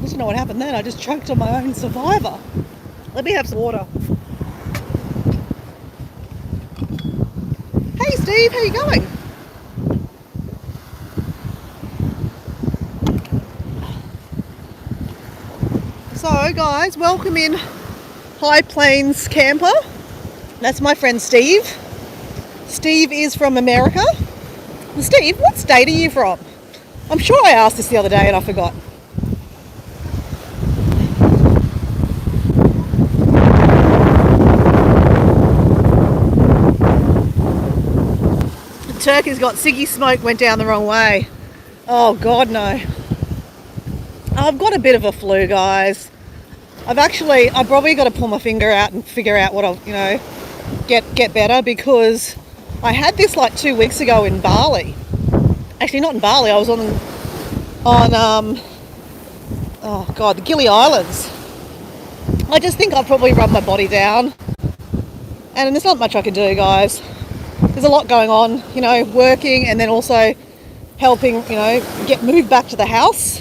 I don't know what happened then. I just choked on my own Survivor. Let me have some water. Hey Steve, how you going? So guys, welcome in High Plains Camper. That's my friend Steve. Steve is from America. Well, Steve, what state are you from? I'm sure I asked this the other day and I forgot. The turkey's got ciggy smoke, went down the wrong way. Oh God, no. I've got a bit of a flu, guys. I've probably got to pull my finger out and figure out what I'll, you know, get better, because I had this like 2 weeks ago in Bali. Actually, not in Bali. I was on oh God, the Gili Islands. I just think I'll probably rub my body down, and there's not much I can do, guys. There's a lot going on, you know, working and then also helping, you know, get moved back to the house.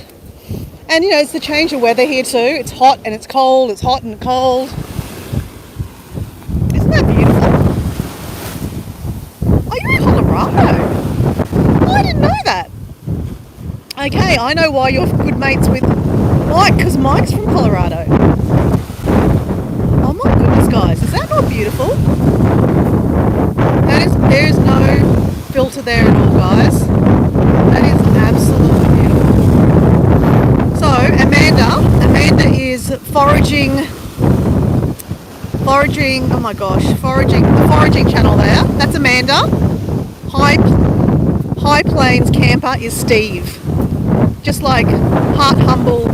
And, you know, it's the change of weather here too. It's hot and it's cold. It's hot and cold. Isn't that beautiful? Oh, you're in Colorado. Oh, I didn't know that. Okay, I know why you're good mates with Mike, because Mike's from Colorado. Oh my goodness, guys. Is that not beautiful? There's no filter there at all, guys. That is absolutely beautiful. So Amanda is foraging Foraging, oh my gosh, foraging, the foraging channel there. That's Amanda. High Plains camper is Steve. Just like Heart Humble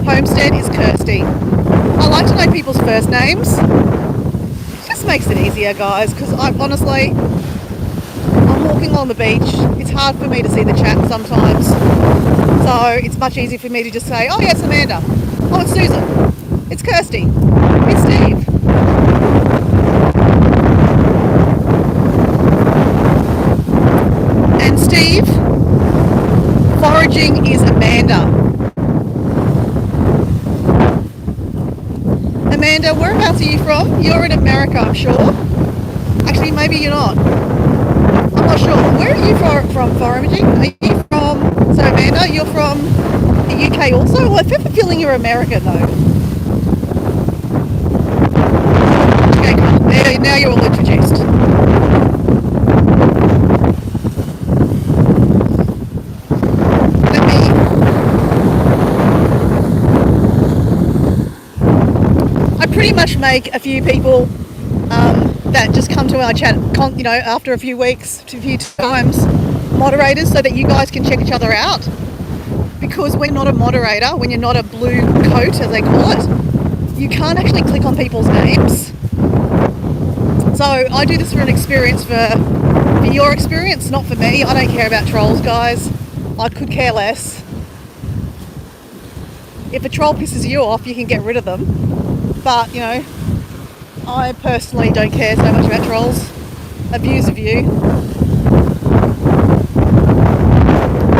Homestead is Kirsty. I like to know people's first names. It just makes it easier, guys, because I'm walking on the beach. It's hard for me to see the chat sometimes. So it's much easier for me to just say, oh yeah, it's Amanda. Oh, it's Susan. It's Kirsty. It's Steve. And Steve, foraging is Amanda. Amanda, whereabouts are you from? You're in America, I'm sure. Actually, maybe you're not. I'm not sure. Where are you from foraging? Are you from... So Amanda, you're from the UK also? Well, I have a feeling you're American though. Okay, cool. Now you're all introduced. I pretty much make a few people that just come to our chat, after a few weeks, a few times, moderators, so that you guys can check each other out. Because when you're not a moderator, when you're not a blue coat, as they call it, you can't actually click on people's names. So I do this for an experience, for your experience, not for me. I don't care about trolls, guys. I could care less. If a troll pisses you off, you can get rid of them. But, I personally don't care so much about trolls. A view's a view.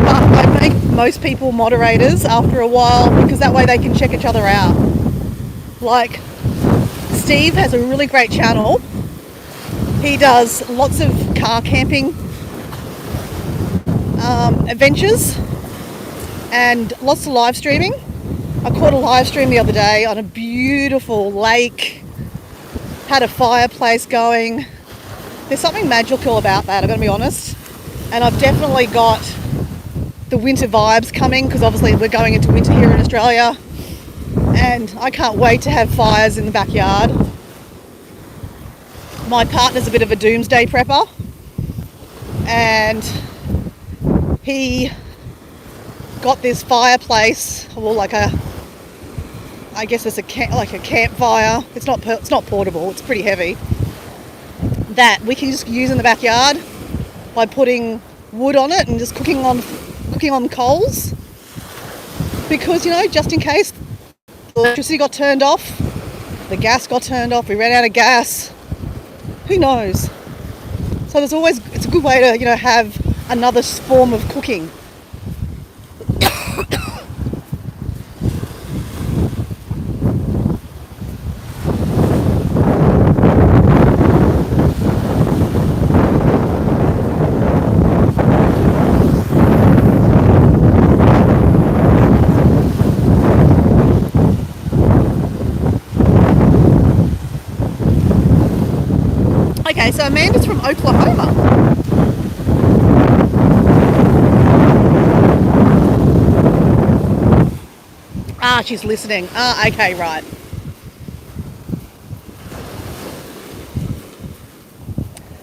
But I make most people moderators after a while because that way they can check each other out. Like, Steve has a really great channel. He does lots of car camping adventures and lots of live streaming. I caught a live stream the other day on a beautiful lake, had a fireplace going. There's something magical about that, I've got to be honest. And I've definitely got the winter vibes coming because obviously we're going into winter here in Australia. And I can't wait to have fires in the backyard. My partner's a bit of a doomsday prepper. And he got this fireplace, I guess it's a campfire. It's not portable. It's pretty heavy. That we can just use in the backyard by putting wood on it and just cooking on coals. Because just in case the electricity got turned off, the gas got turned off, we ran out of gas. Who knows? So it's a good way to have another form of cooking. Okay, so Amanda's from Oklahoma. She's listening. Okay, right.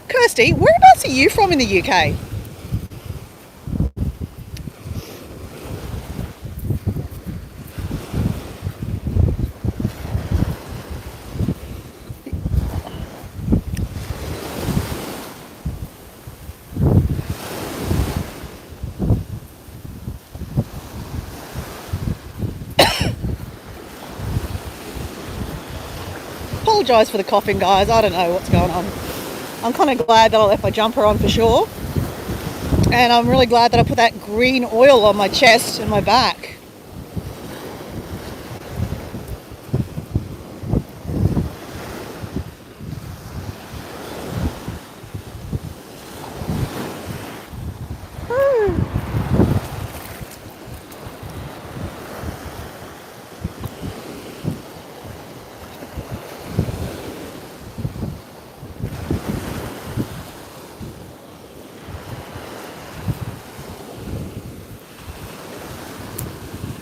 Kirsty, whereabouts are you from in the UK? Apologise for the coughing, guys. I don't know what's going on. I'm kind of glad that I left my jumper on for sure. And I'm really glad that I put that green oil on my chest and my back.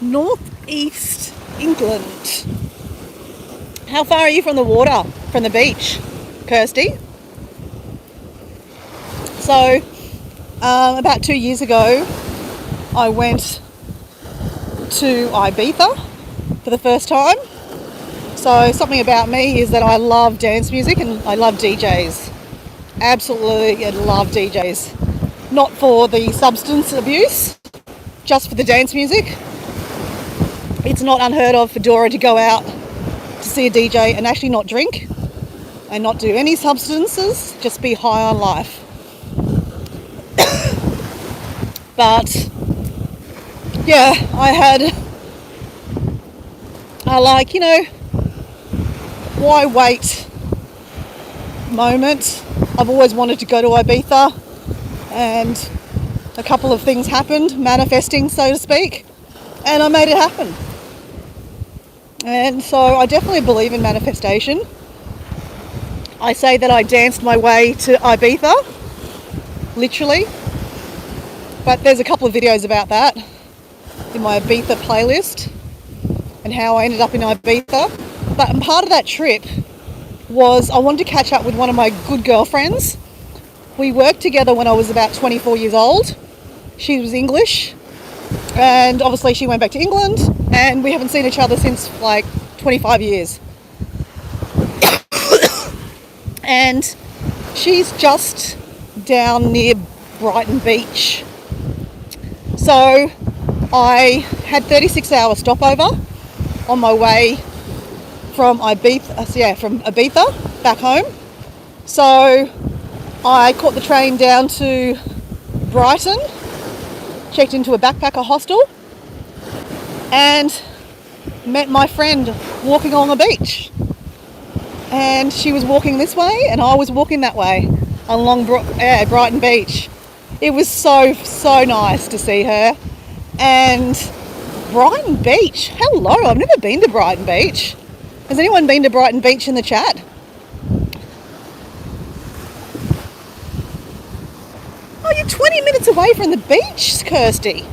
Northeast England. How far are you from the water, from the beach, Kirsty? So, about 2 years ago, I went to Ibiza for the first time. So something about me is that I love dance music and I love DJs. Absolutely, I love DJs. Not for the substance abuse, just for the dance music. It's not unheard of for Dora to go out to see a DJ and actually not drink and not do any substances, just be high on life. But yeah, why wait moment. I've always wanted to go to Ibiza, and a couple of things happened, manifesting, so to speak, and I made it happen. And so I definitely believe in manifestation. I say that I danced my way to Ibiza, literally, but there's a couple of videos about that in my Ibiza playlist and how I ended up in Ibiza. But part of that trip was I wanted to catch up with one of my good girlfriends. We worked together when I was about 24 years old. She was English, and obviously she went back to England, and we haven't seen each other since like 25 years. And she's just down near Brighton Beach. So I had 36-hour stopover on my way from Ibiza back home. So I caught the train down to Brighton, checked into a backpacker hostel, and met my friend walking on the beach. And she was walking this way and I was walking that way along Brighton Beach. It was so nice to see her. And Brighton Beach, hello, I've never been to Brighton Beach. Has anyone been to Brighton Beach in the chat? Oh, you're 20 minutes away from the beach, Kirsty.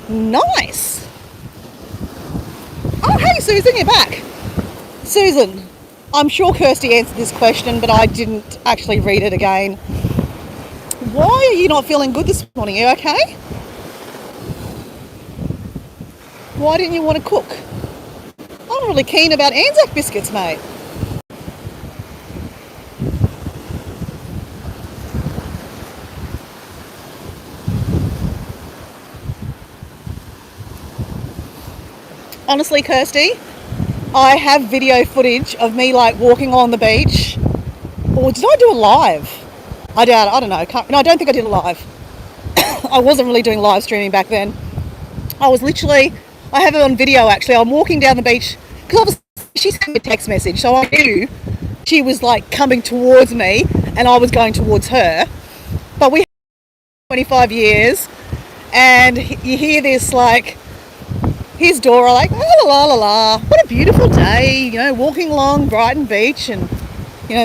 Nice. Oh, hey, Susan, you're back. Susan, I'm sure Kirsty answered this question, but I didn't actually read it again. Why are you not feeling good this morning? Are you okay? Why didn't you want to cook? I'm really keen about Anzac biscuits, mate. Honestly, Kirsty, I have video footage of me like walking on the beach. Or did I do it live? I doubt it. I don't know. No, I don't think I did it live. I wasn't really doing live streaming back then. I have it on video actually. I'm walking down the beach because obviously she sent me a text message, so I knew she was like coming towards me and I was going towards her. But we have 25 years, and you hear this like, here's Dora like la la la la, what a beautiful day, walking along Brighton Beach, and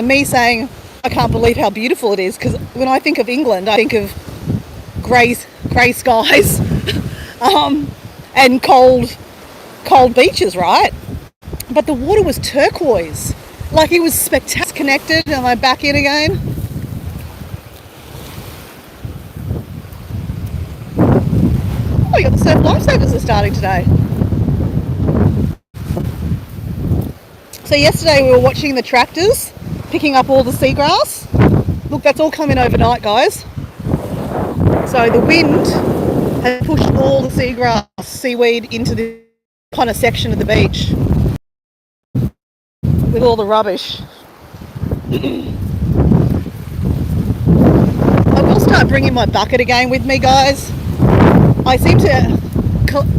me saying I can't believe how beautiful it is, because when I think of England I think of grey skies and cold beaches, right? But the water was turquoise, like it was spectacular. Connected. Am I back in again? Oh, you got the surf lifesavers are starting today. So yesterday we were watching the tractors picking up all the seagrass. Look, that's all coming overnight, guys. So the wind has pushed all the seaweed into this kind of section of the beach with all the rubbish. I will start bringing my bucket again with me, guys. I seem to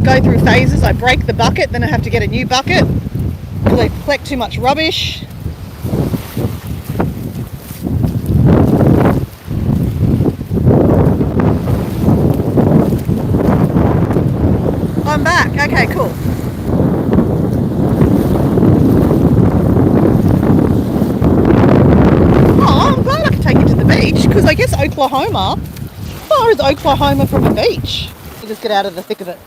go through phases. I break the bucket, then I have to get a new bucket because I collect too much rubbish. I'm back. Okay, cool. Oh, I'm glad I can take you to the beach, because I guess Oklahoma, how far is Oklahoma from a beach? You just get out of the thick of it.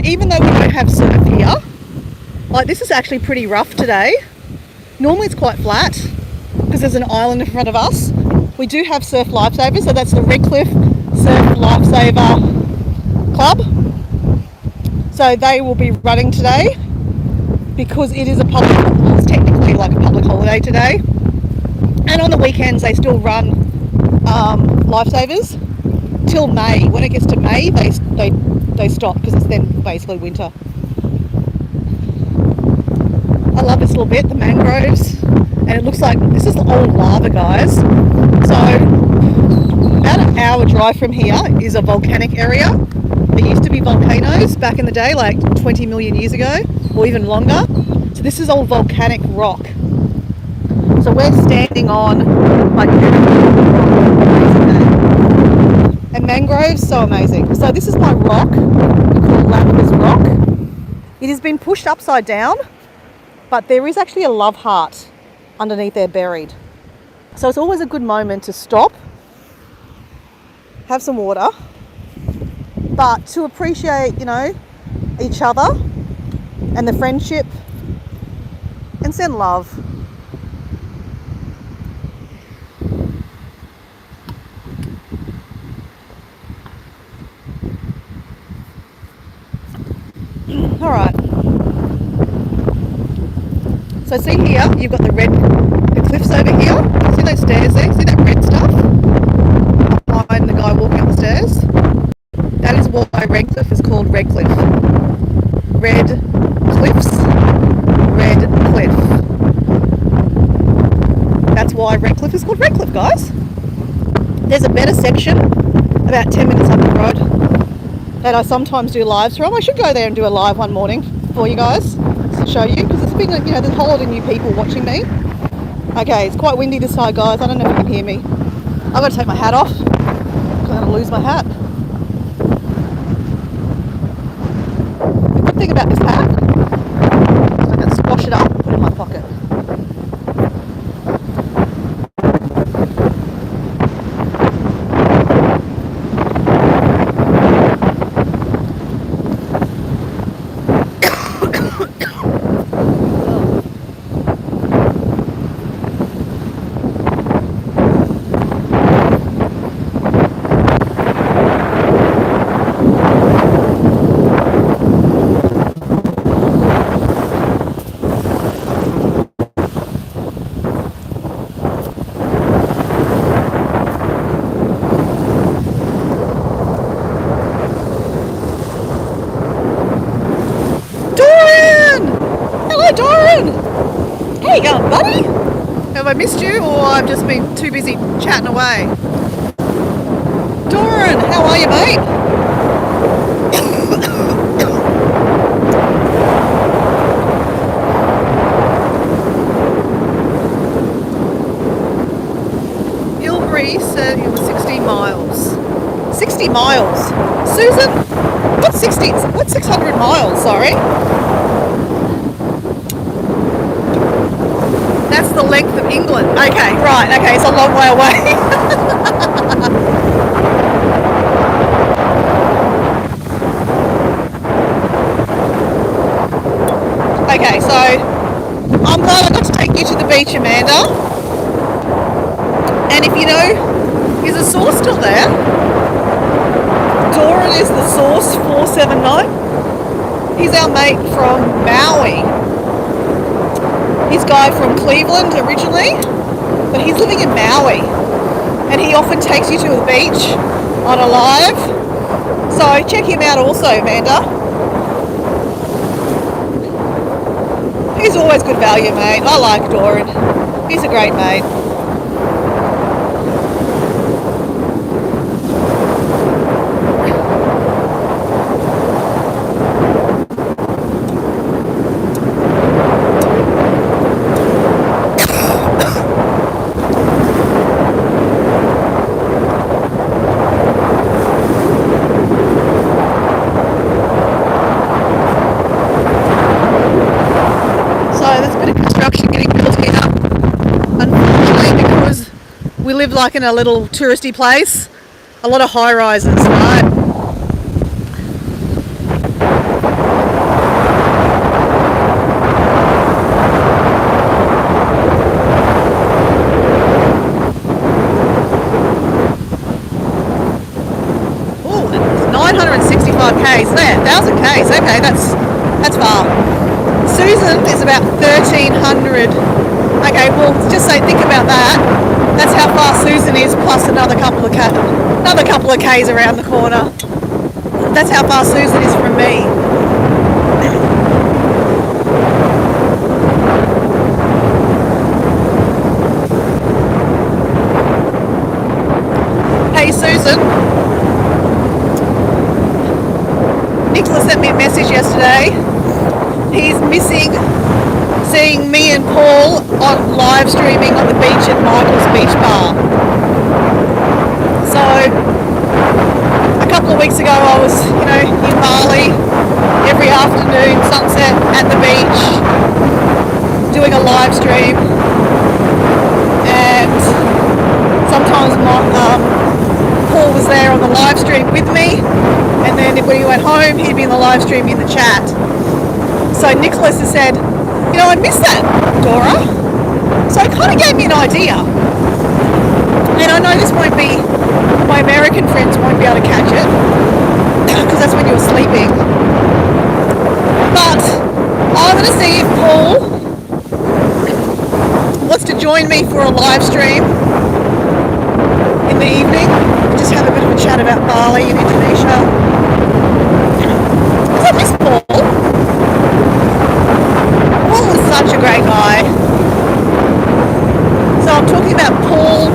even though we don't have surf here, like this is actually pretty rough today. Normally it's quite flat because there's an island in front of us. We do have Surf Lifesavers, so that's the Redcliffe Surf Lifesaver Club. So they will be running today because it is a public, well, it's technically like a public holiday today. And on the weekends they still run lifesavers till May. When it gets to May, they stop because it's then basically winter. I love this little bit, the mangroves, and it looks like this is old lava, guys. So about an hour drive from here is a volcanic area. There used to be volcanoes back in the day, like 20 million years ago, or even longer. So this is all volcanic rock. So we're standing on like and mangroves, so amazing. So this is my rock, we call Lammer's Rock. It has been pushed upside down, but there is actually a love heart underneath there buried. So it's always a good moment to stop, have some water, but to appreciate, you know, each other and the friendship and send love. All right. So see here, you've got the cliffs over here. See those stairs there? See that red stuff behind the guy walking up the stairs? That is why Redcliffe is called Redcliffe. Red cliffs, red cliff. That's why Redcliffe is called Redcliffe, guys. There's a better section about 10 minutes up the road that I sometimes do lives from. I should go there and do a live one morning for you guys to show you, because it's been, you know, there's a whole lot of new people watching me. Okay, it's quite windy this side, guys. I don't know if you can hear me. I've got to take my hat off because I'm going to lose my hat. The good thing about this hat is I can squash it up and put it in my pocket. How you going, buddy? Have I missed you, or I've just been too busy chatting away? Doran, how are you, mate? Ilbury said it was 60 miles. 60 miles? Susan, what's 60? What's 600 miles, sorry? That's the length of England. Okay, right, okay, it's a long way away. Okay, so I'm glad I got to take you to the beach, Amanda. And if you know, is the source still there? Doran is the source 479. He's our mate from Maui. He's a guy from Cleveland originally, but he's living in Maui, and he often takes you to the beach on a live. So check him out also, Amanda. He's always good value, mate. I like Doran. He's a great mate. We live like in a little touristy place, a lot of high rises, right? K's there. 1,000 K's. Okay, that's far. Susan is about 1,300. Okay, well, just say think about that. That's how far Susan is, plus another couple of K's around the corner. That's how far Susan is from me. Hey Susan, Nicholas sent me a message yesterday. He's missing seeing me and Paul on live streaming on the beach at Michael's Beach Bar. So a couple of weeks ago I was, in Bali every afternoon, sunset at the beach, doing a live stream, and sometimes Paul was there on the live stream with me, and then when he went home he'd be in the live stream in the chat. So Nicholas has said, I miss that, Dora. So it kind of gave me an idea. And I know my American friends won't be able to catch it, because that's when you were sleeping. But I'm going to see if Paul wants to join me for a live stream in the evening. Just have a bit of a chat about Bali and Indonesia. Because I miss Paul. Paul was such a great guy. So I'm talking about Paul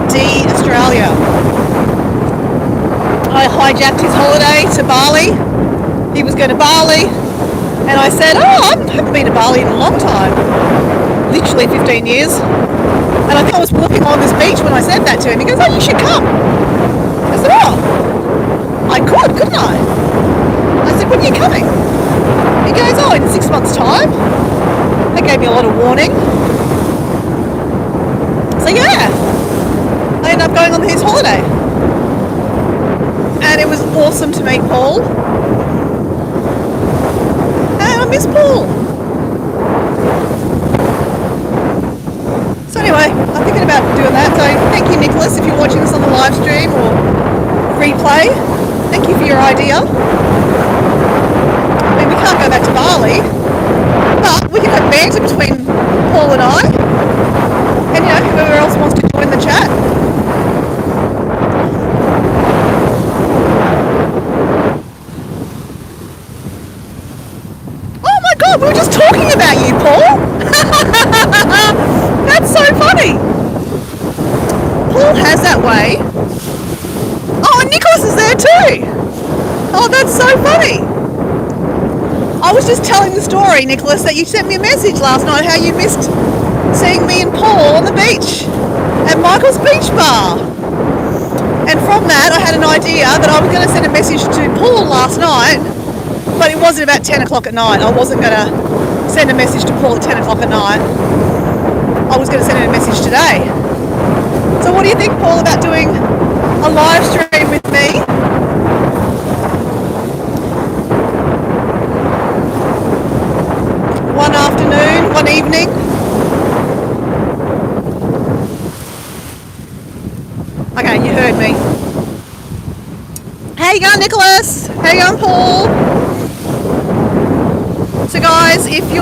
D. Australia. I hijacked his holiday to Bali. He was going to Bali, and I said, I haven't been to Bali in a long time. Literally 15 years. And I think I was walking on this beach when I said that to him. He goes, you should come. I said, I could, couldn't I? I said, when are you coming? He goes, in 6 months' time. That gave me a lot of warning. So yeah, I ended up going on his holiday. And it was awesome to meet Paul. And I miss Paul. So anyway, I'm thinking about doing that. So thank you, Nicholas, if you're watching this on the live stream or replay. Thank you for your idea. I mean, we can't go back to Bali, but we can have banter between Paul and I, and whoever else wants to join the chat. Oh my God, we were just talking about you, Paul. That's so funny. Paul has that way. Oh, and Nicholas is there too. Oh, that's so funny. I was just telling the story, Nicholas, that you sent me a message last night how you missed seeing me and Paul on the beach at Michael's Beach Bar. And from that, I had an idea that I was going to send a message to Paul last night, but it wasn't about 10 o'clock at night. I wasn't going to send a message to Paul at 10 o'clock at night. I was going to send him a message today. So what do you think, Paul, about doing a live stream with me? One afternoon, one evening. Okay, you heard me. How you going, Nicholas? How you going, Paul? So guys, if you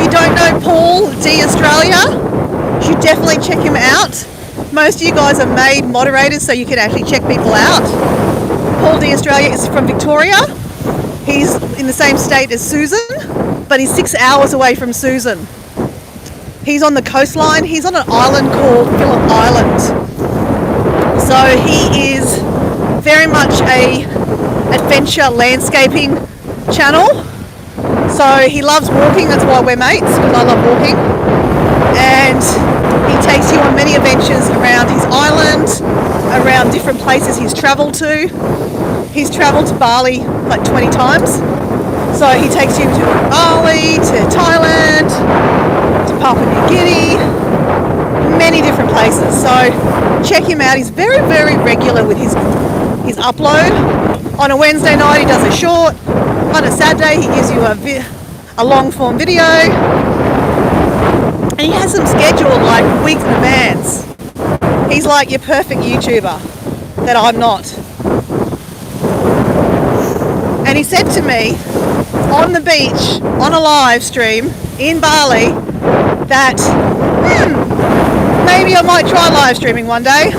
don't know Paul D. Australia, you should definitely check him out. Most of you guys are made moderators, so you can actually check people out. Paul D. Australia is from Victoria. He's in the same state as Susan, but he's 6 hours away from Susan. He's on the coastline. He's on an island called Phillip Island. So he is very much a adventure landscaping channel. So he loves walking. That's why we're mates, because I love walking. And he takes you on many adventures around his island, around different places he's travelled to. He's travelled to Bali like 20 times. So he takes you to Bali, to Thailand, to Papua New Guinea, many different places. So check him out. He's very, very regular with his upload. On a Wednesday night he does a short. On a Saturday he gives you a long form video. And he has them scheduled like weeks in advance. He's like your perfect YouTuber that I'm not. And he said to me on the beach, on a live stream in Bali, that maybe I might try live streaming one day.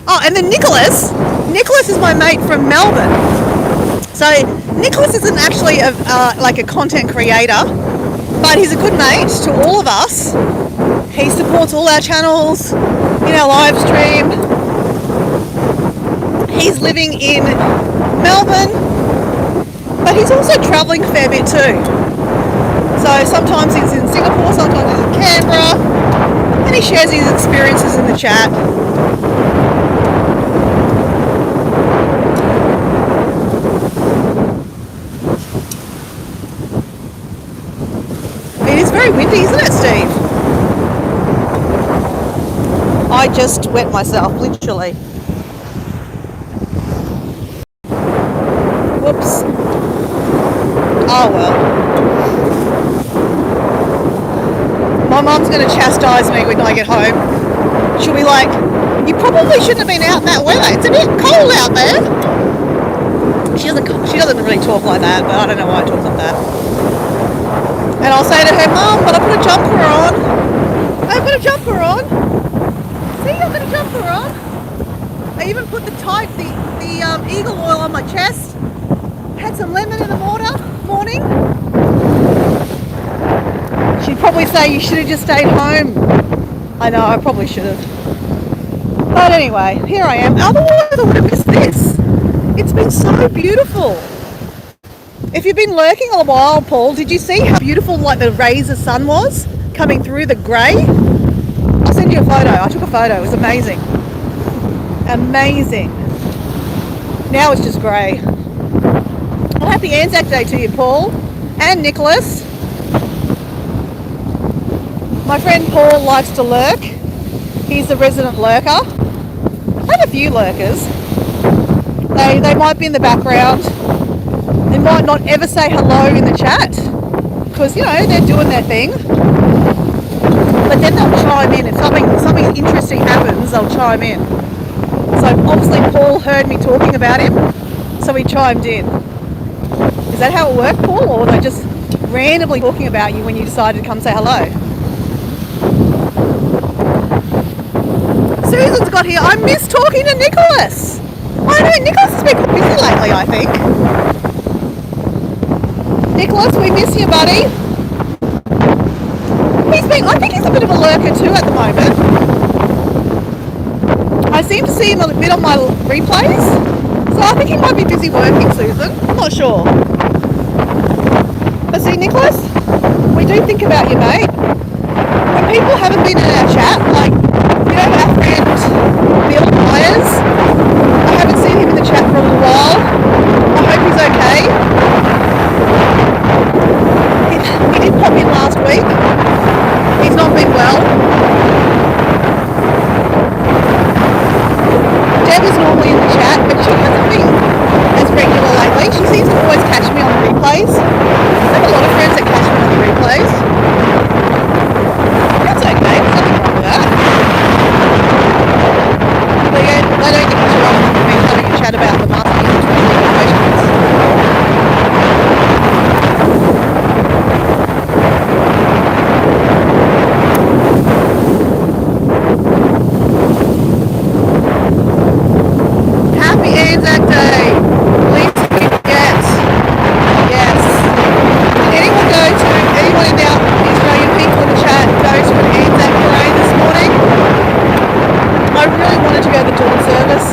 Oh, and then Nicholas is my mate from Melbourne. So Nicholas isn't actually like a content creator, but he's a good mate to all of us. He supports all our channels in our live stream. He's living in Melbourne, but he's also travelling a fair bit too. So sometimes he's in Singapore, sometimes he's in Canberra, and he shares his experiences in the chat. It is very windy, isn't it, Steve? I just wet myself, literally. Whoops. Oh well. My mum's going to chastise me when I get home. She'll be like, you probably shouldn't have been out in that weather. It's a bit cold out there. She doesn't really talk like that, but I don't know why I talk like that. And I'll say to her, Mum, but I put a jumper on. I put a jumper on. See, I put a jumper on. I even put the eagle oil on my chest. Had some lemon in the morning. She'd probably say you should have just stayed home. I know, I probably should have. But anyway, here I am. Otherwise, I would have missed this. It's been so beautiful. If you've been lurking a while, Paul, did you see how beautiful like the rays of sun was coming through the grey? I'll send you a photo. I took a photo. It was amazing. Amazing. Now it's just grey. Well, happy Anzac Day to you, Paul and Nicholas. My friend Paul likes to lurk. He's a resident lurker. I have a few lurkers. They might be in the background. They might not ever say hello in the chat because, you know, they're doing their thing. But then they'll chime in. If something interesting happens, they'll chime in. So obviously Paul heard me talking about him, so he chimed in. Is that how it worked, Paul? Or were they just randomly talking about you when you decided to come say hello? Susan's got here. I miss talking to Nicholas. I know, Nicholas has been busy lately, I think. Nicholas, we miss you, buddy. I think he's a bit of a lurker too at the moment. I seem to see him a bit on my replays. So I think he might be busy working, Susan. I'm not sure. But see, Nicholas, we do think about you, mate. When people haven't been in our chat, like, you know, our friend Bill Myers, I haven't seen him in the chat for a little while. I hope he's okay. He did pop in last week. He's not been well. Deb is normally in the chat, but she hasn't been as regular lately. She seems to always catch me on the replays. I have a lot of friends that catch me on the replays. That's okay, there's nothing wrong with that. But yeah, I don't get too often for me having a chat about the marketing situations. Happy Anzac Day! Please forget. Yes. Anyone in the Australian people in the chat go to an Anzac parade this morning? I really wanted to go to the dawn service.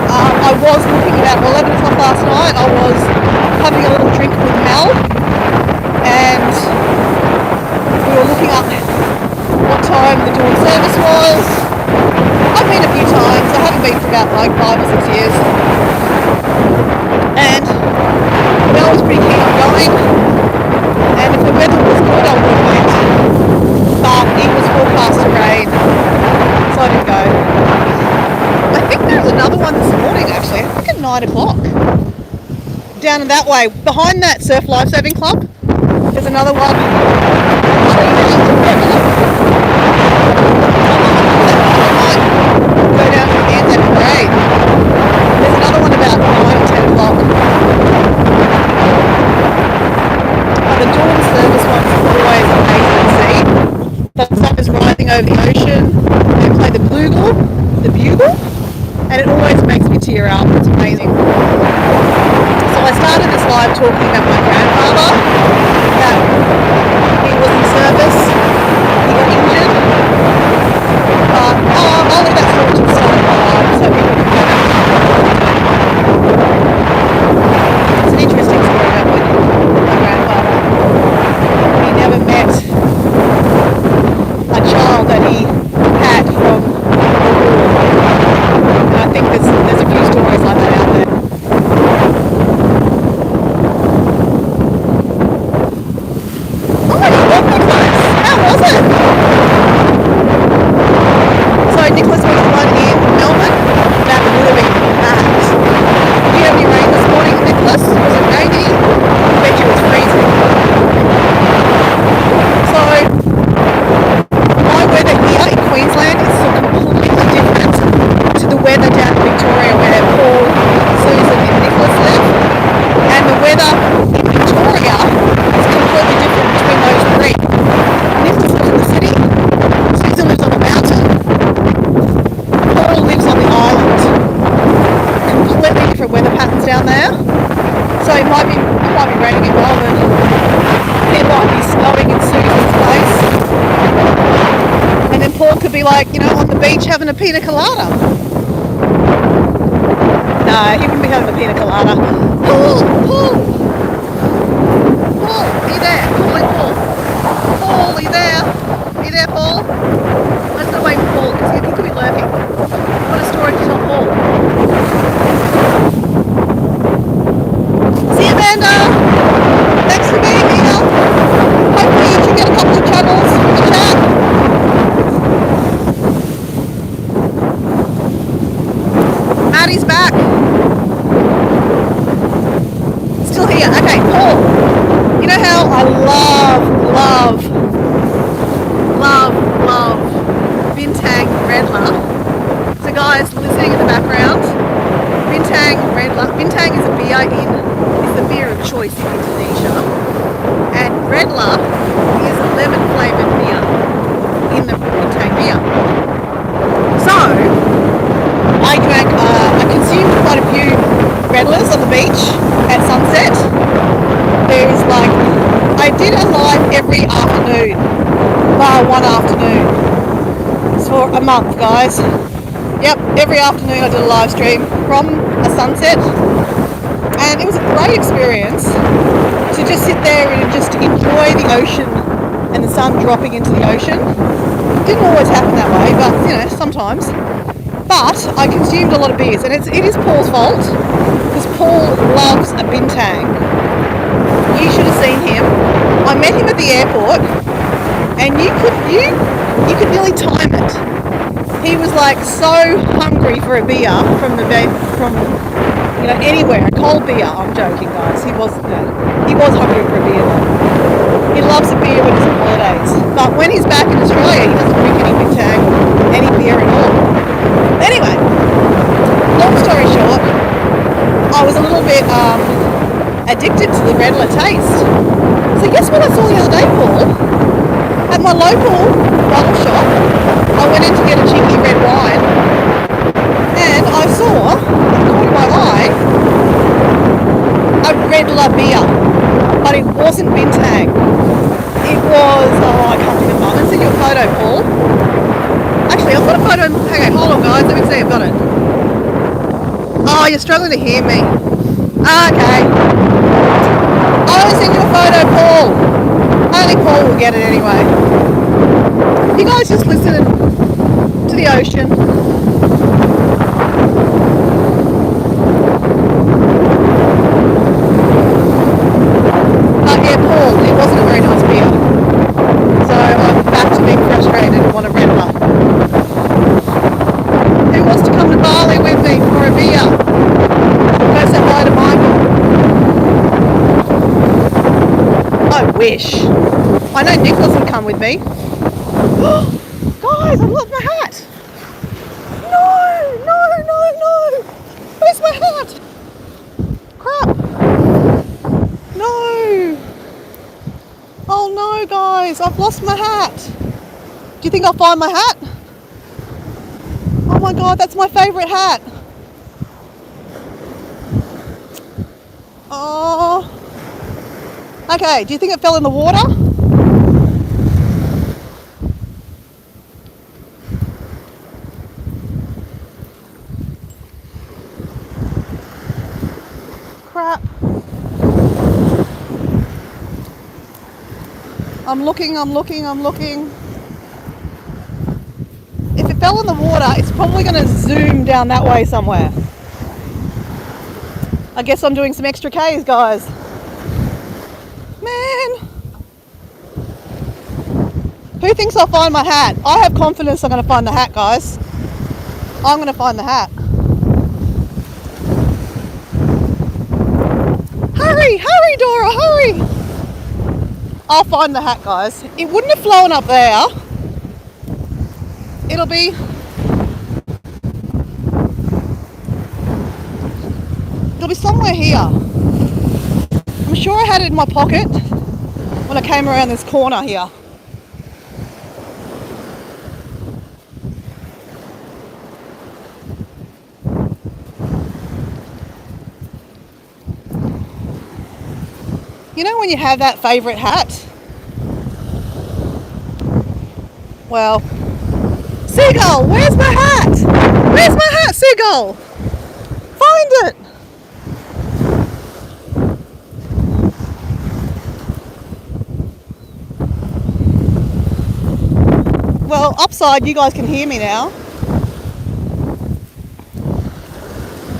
I was looking about 11 o'clock last night. I was having a little drink with Mel, and we were looking up what time the dawn service was. I've been a few times. I haven't been for about like 5 or 6 years. And Mel was pretty keen on going. And if the weather was good, I would have went. But it was forecast to rain, so I didn't go. I think there was another one this morning actually. I think at 9 o'clock. Down that way, behind that Surf Lifesaving Club, there's another one. Go down to the Anzac looking over the ocean. They play the bugle, and it always makes me tear up. It's amazing. So I started this live talking about my grandfather, that he was in service, he got injured. I'll leave that story to the start of my life so people can go back. It's an interesting story about my grandfather. He never met a child that he had from the war. And I think there's a few stories like that out there. Oh my god, Nicholas! How was it? So Nicholas was the one in Melbourne. That would have been mad. Did you have any rain this morning, Nicholas? Was it rainy? I bet you it was freezing. So my weather here in Queensland is so completely different to the weather down in Victoria where Paul, Susan and Nicholas live. And the weather in Victoria is completely different between those three. Nicholas lives in the city, Susan lives on the mountain, Paul lives on the island. Completely different weather patterns down there. So it might be raining in Melbourne. It might be snowing in Susan's place. And then Paul could be like, on the beach having a pina colada. No, he wouldn't be having a pina colada. Paul, are you there? Paul, are you there? Are you there, Paul? Let's not wait for Paul because he could be lurking. What a story to tell Paul. See you, Amanda. Thanks for being here. Hopefully you can get a couple of channels from the chat. Maddie's back. Still here. Okay, Paul. You know how I love Bintang Redler. So guys, listening in the background, Bintang Redler. Bintang is the beer of choice in Indonesia, and Redler is a lemon flavoured beer in the Bintang beer. So I consumed quite a few Redlers on the beach at sunset. I did a live every afternoon, bar one afternoon. It's for a month, guys. Yep, every afternoon I did a live stream from a sunset, and it was a great experience to just sit there and just enjoy the ocean and the sun dropping into the ocean. It didn't always happen that way, but sometimes. But I consumed a lot of beers, and it is Paul's fault because Paul loves a Bintang. You should have seen him. I met him at the airport, and you could nearly time it. He was so hungry for a beer from anywhere, a cold beer. I'm joking, guys. He was hungry for a beer. He loves a beer when he's on holidays, but when he's back in Australia, he doesn't drink any Bintang, any beer at all. Anyway, long story short, I was a little bit addicted to the Redler taste. So guess what I saw the other day, Paul? At my local bottle shop, I went in to get a cheeky red wine, and I saw, caught my eye, a Redler beer, but it wasn't Bintang. It was, I can't think of it. I'm going to send you a photo, Paul. Actually, I've got a photo. Okay, hold on, guys. Let me see. I've got it. Oh, you're struggling to hear me. Okay. I'll send you a photo, Paul. Only Paul will get it anyway. You guys just listen to the ocean. But yeah, Paul, it wasn't a very nice beer. So I'm back to being frustrated and want a Redler. Who wants to come to Bali with me for a beer? Go say hi to Michael. I wish. I know Nicholas would come with me. Guys, I've lost my hat. No. Where's my hat? Crap. No. Oh no, guys, I've lost my hat. Do you think I'll find my hat? Oh my god, that's my favourite hat. Oh. Okay, do you think it fell in the water? Crap. I'm looking. If it fell in the water, it's probably going to zoom down that way somewhere. I guess I'm doing some extra Ks, guys. Man. Who thinks I'll find my hat? I have confidence I'm going to find the hat, guys. I'm going to find the hat. Hurry, Dora, hurry! I'll find the hat, guys. It wouldn't have flown up there. It'll be... somewhere here. I'm sure I had it in my pocket when I came around this corner here. You know when you have that favourite hat? Well, Seagull, where's my hat? Where's my hat, Seagull? Find it! Well, upside, you guys can hear me now.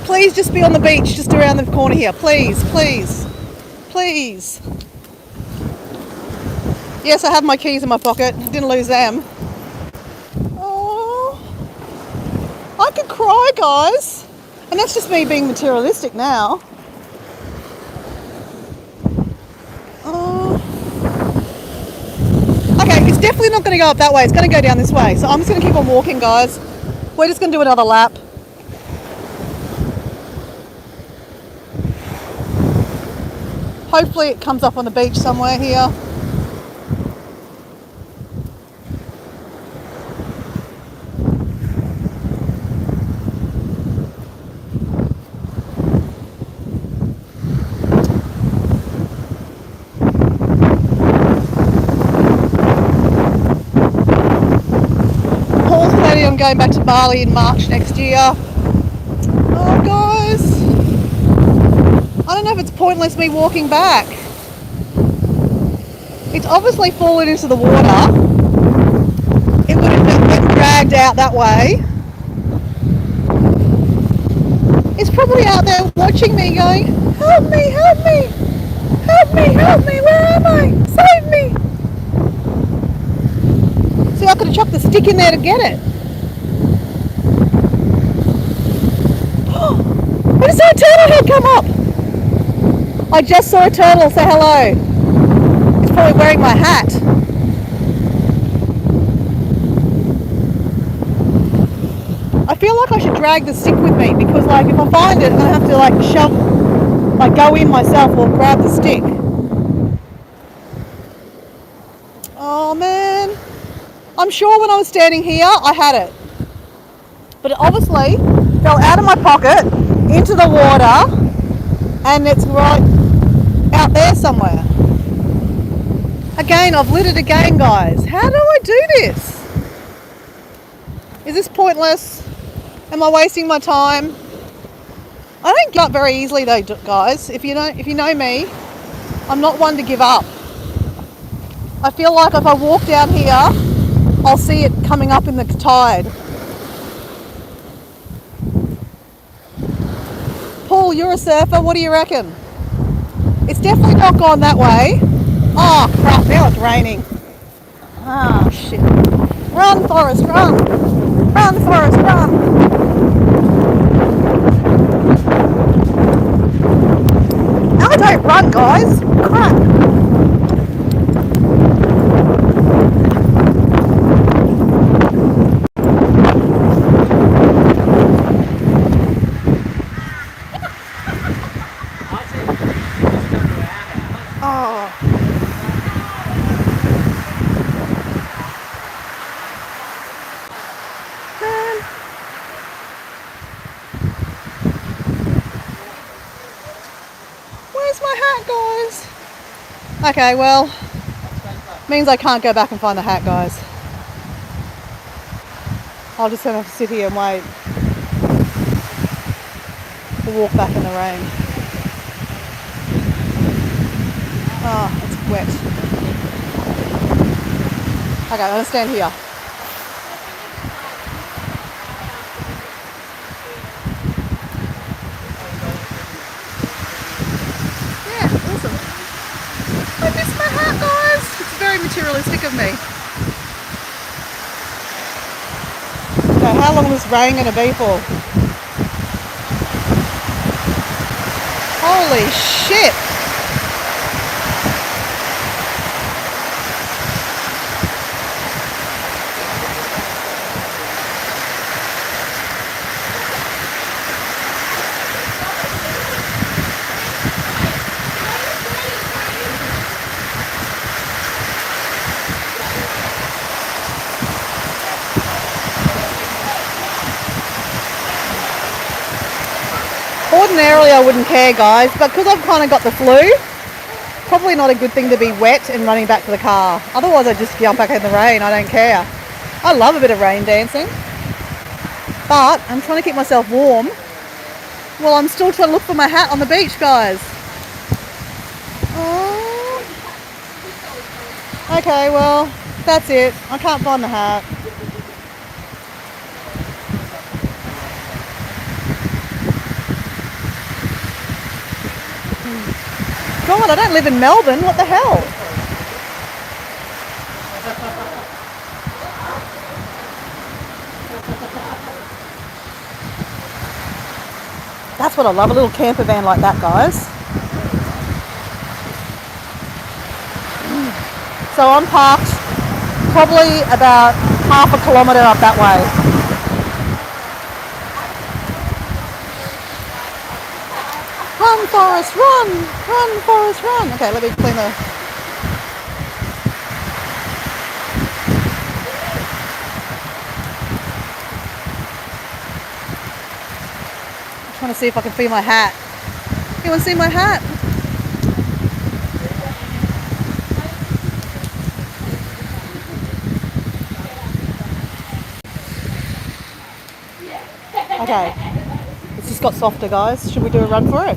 Please just be on the beach, just around the corner here. Please, please, please. Yes, I have my keys in my pocket. Didn't lose them. Oh, I could cry, guys. And that's just me being materialistic now. Okay, it's definitely not going to go up that way. It's going to go down this way. So I'm just going to keep on walking, guys. We're just going to do another lap. Hopefully it comes up on the beach somewhere here. I'm going back to Bali in March next year. Oh, guys. I don't know if it's pointless me walking back. It's obviously fallen into the water. It would have been dragged out that way. It's probably out there watching me going, help me, help me, help me, help me, where am I? Save me. See, I could have chucked the stick in there to get it. I just saw a turtle head come up. I just saw a turtle say hello. It's probably wearing my hat. I feel like I should drag the stick with me because, like, if I find it, I'm gonna have to like shove, like go in myself or grab the stick. Oh man, I'm sure when I was standing here, I had it, but it obviously fell out of my pocket into the water and it's right out there somewhere. Again, I've lit it again, guys. How do I do this? Is this pointless? Am I wasting my time? I don't give up very easily though, guys. If you know me, I'm not one to give up. I feel like if I walk down here, I'll see it coming up in the tide. Paul, you're a surfer, what do you reckon? It's definitely not gone that way. Oh crap, now it's raining. Ah, shit. Run, Forrest, run! Run, Forrest, run! I don't run, guys. Crap. Okay, well, means I can't go back and find the hat, guys. I'll just have to sit here and wait. We'll walk back in the rain. Oh, it's wet. Okay, I'm gonna stand here. Yeah, awesome. I missed my hat, guys. It's very materialistic of me. Okay, how long is this rain gonna be for? Holy shit! Ordinarily I wouldn't care, guys, but because I've kind of got the flu, probably not a good thing to be wet and running back to the car. Otherwise I'd just jump back in the rain, I don't care. I love a bit of rain dancing, but I'm trying to keep myself warm. Well, I'm still trying to look for my hat on the beach, guys. Oh. Okay, well, that's it. I can't find the hat. God, I don't live in Melbourne. What the hell? That's what I love, a little camper van like that, guys. So I'm parked probably about half a kilometre up that way. Run, Forrest, run! Run, Forrest, run! Okay, let me clean the... I'm trying to see if I can see my hat. You want to see my hat? Okay, it's just got softer, guys. Should we do a run for it?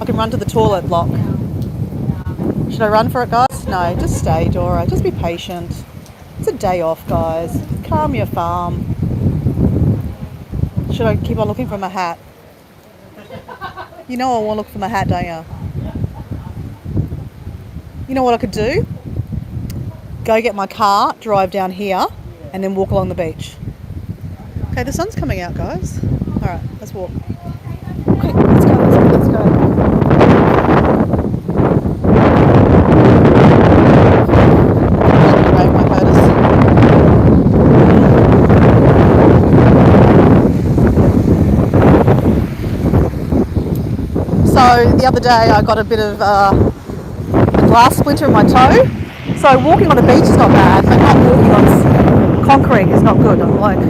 I can run to the toilet block. Should I run for it, guys? No, just stay, Dora. Just be patient. It's a day off, guys. Calm your farm. Should I keep on looking for my hat? You know I want to look for my hat, don't you? You know what I could do? Go get my car, drive down here, and then walk along the beach. Okay, the sun's coming out, guys. Alright, let's walk. Okay, let's go, let's go. Rain won't hurt us. So the other day I got a bit of a glass splinter in my toe. So walking on the beach is not bad, but not walking on concrete is not good. I'm like,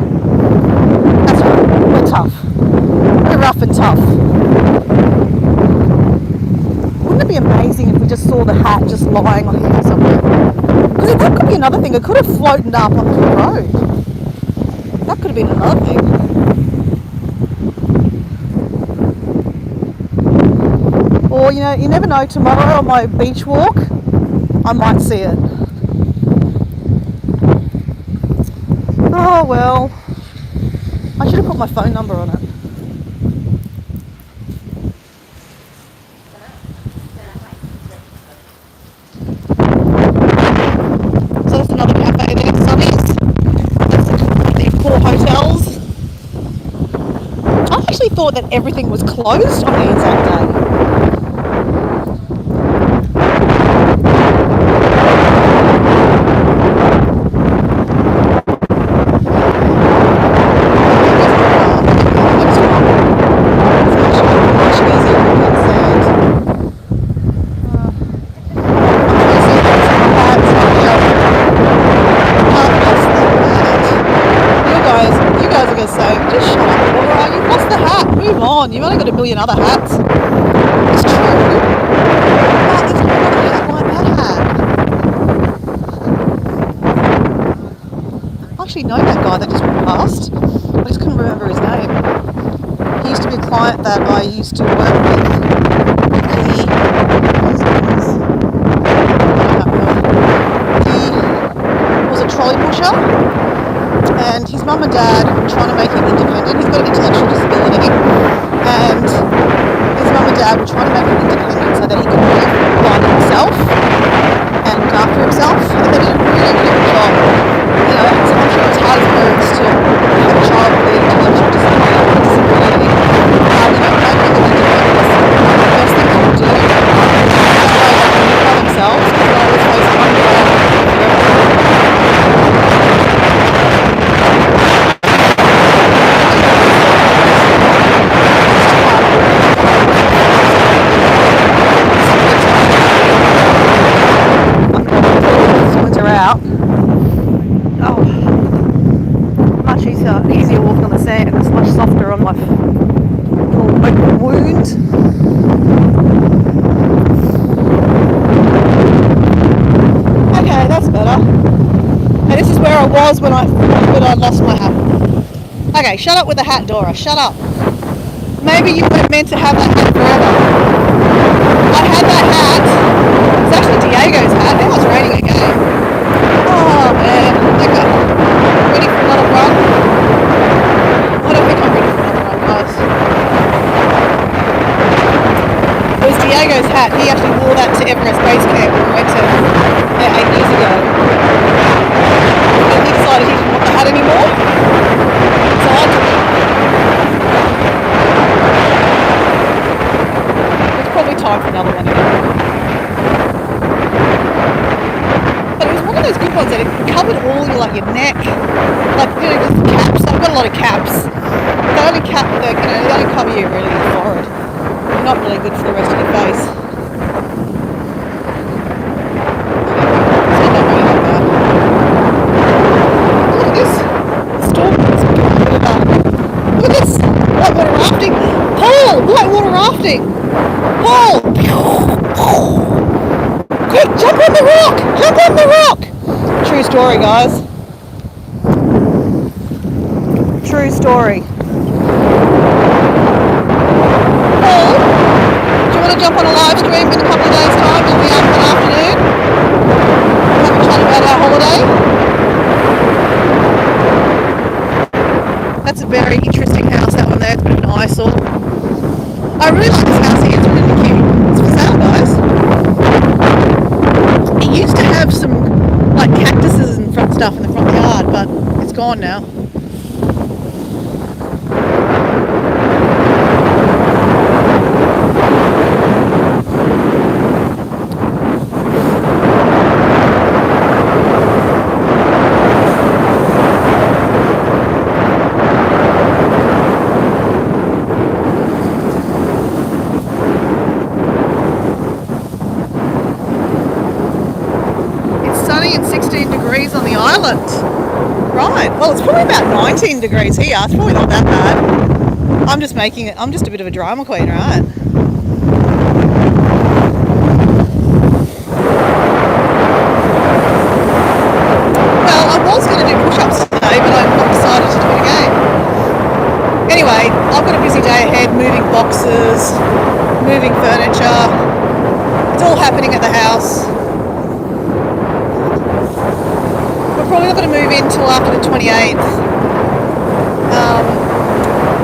that's right, we're tough. We're rough and tough. Wouldn't it be amazing if we just saw the hat just lying on here somewhere? Because that could be another thing. It could have floated up onto the road. That could have been another thing. Or, you know, you never know, tomorrow on my beach walk, I might see it. Oh well, I should have put my phone number on it. So there's another cafe there, Sunny's. That's the 4 hotels. I actually thought that everything was closed on the Anzac Day. You've only got a million other hats. It's true. But there's not another hat like that hat. actually know that guy that just walked past. I just couldn't remember his name. He used to be a client that I used to work with. He was a trolley pusher, and his mum and dad were trying to make him independent. He's got an intellectual disability, and his mum and dad were trying to make him independent so that he could live by himself and look after himself. And they did a really, really good job. You know, so I'm sure it's hard as parents to have a child with an intellectual disability. You know, making them independent is the best thing they can do. That way they can live by themselves, because they always face hunger and out. Oh, much easier walking on the sand. It's much softer on my little open wound. Okay, that's better. And this is where I was when I lost my hat. Okay, shut up with the hat, Dora. Shut up. Maybe you weren't meant to have that hat forever. I had that hat. It's actually Diego's hat. Now it's raining again. Oh man, okay. Ready for another run? I don't think I'm ready for another run, guys. It was Diego's hat. He actually wore that to Everest Base Camp when we went to there 8 years ago. And he decided he didn't want the hat anymore. So I took it. It's probably time for another one again. Those good ones that it covered all your, like, your neck, like, you know, just caps. I've got a lot of caps. They only they only cover you really your forehead. They're not really good for the rest of your face. So don't really like that. Look at this. The storm is becoming a bit of a... Look at this. Whitewater rafting. Paul! Whitewater rafting. Paul! Quick, jump on the rock! Jump on the rock! True story, guys. True story. Paul, do you want to jump on a live stream in a couple of days' time in the afternoon? Have a chat about our holiday? That's a very interesting house, that one there. It's a bit of an eyesore. I really like this house here. It's really cute. It's for sale, guys. It used to have some like cactuses and front stuff in the front yard, but it's gone now. And 16 degrees on the island. Right, well it's probably about 19 degrees here. It's probably not that bad. I'm just making it, I'm just a bit of a drama queen, right? Well, I was going to do push-ups today, but I've not decided to do it again. Anyway, I've got a busy day ahead, moving boxes, moving furniture. It's all happening at the house. Probably not going to move in till after the 28th.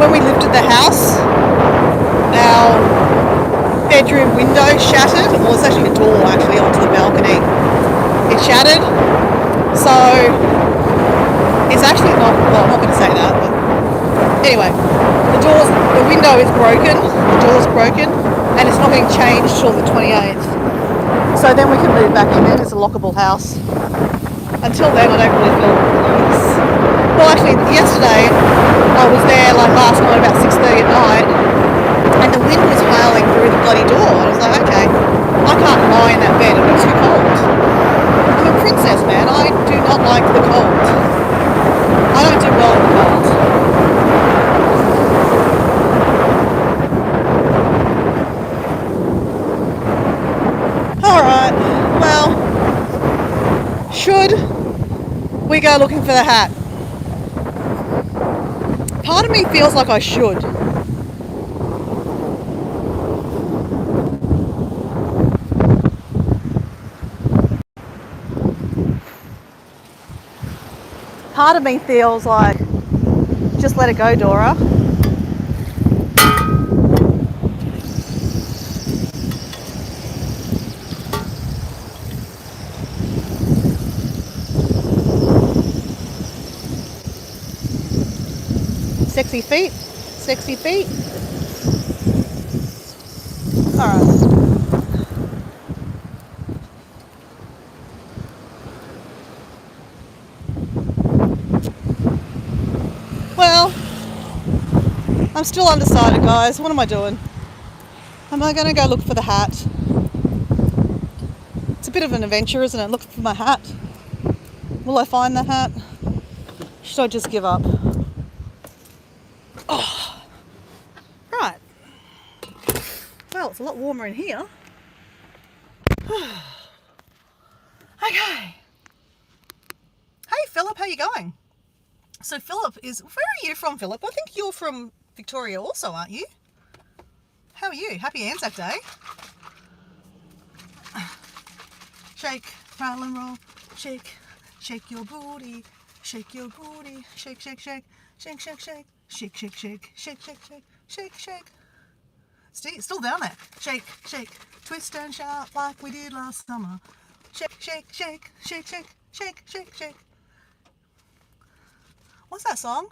When we lived at the house, our bedroom window shattered. Well, it's actually a door actually onto the balcony. It shattered. So it's actually not, well, I'm not going to say that, but anyway, the window is broken, the door's broken, and it's not being changed till the 28th. So then we can move back in there. It's a lockable house. Until then, I don't really feel release. Well, actually, yesterday I was there like last night about 6:30 at night, and the wind was howling through the bloody door. And I was like, okay, I can't lie in that bed. It'll be too cold. I'm a princess, man. I do not like the cold. I don't do well in the cold. All right. Well. Should we go looking for the hat? Part of me feels like I should. Part of me feels like, just let it go, Dora. Sexy feet, sexy feet. All right. Well, I'm still undecided, guys. What am I doing? Am I going to go look for the hat? It's a bit of an adventure, isn't it? Looking for my hat. Will I find the hat? Should I just give up? Oh, right. Well, it's a lot warmer in here. Okay. Hey, Philip, how you going? So Philip is... Where are you from, Philip? I think you're from Victoria also, aren't you? How are you? Happy Anzac Day. Shake, roll and roll. Shake, shake your booty. Shake your booty. Shake, shake, shake. Shake, shake, shake. Shake, shake, shake. Shake, shake, shake. Shake, shake. Still down there. Shake, shake. Twist and shout like we did last summer. Shake, shake, shake. Shake, shake. Shake, shake, shake. What's that song?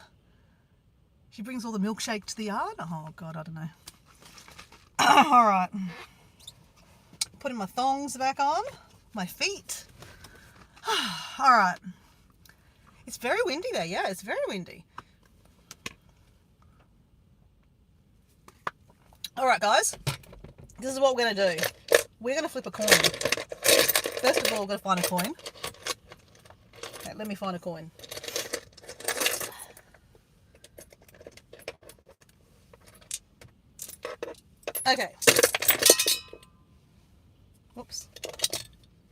She brings all the milkshake to the yard? Oh, God, I don't know. All right. Putting my thongs back on. My feet. All right. It's very windy there. Yeah, it's very windy. All right, guys. This is what we're going to do. We're going to flip a coin. First of all, we're going to find a coin. Okay, let me find a coin. Okay. Whoops.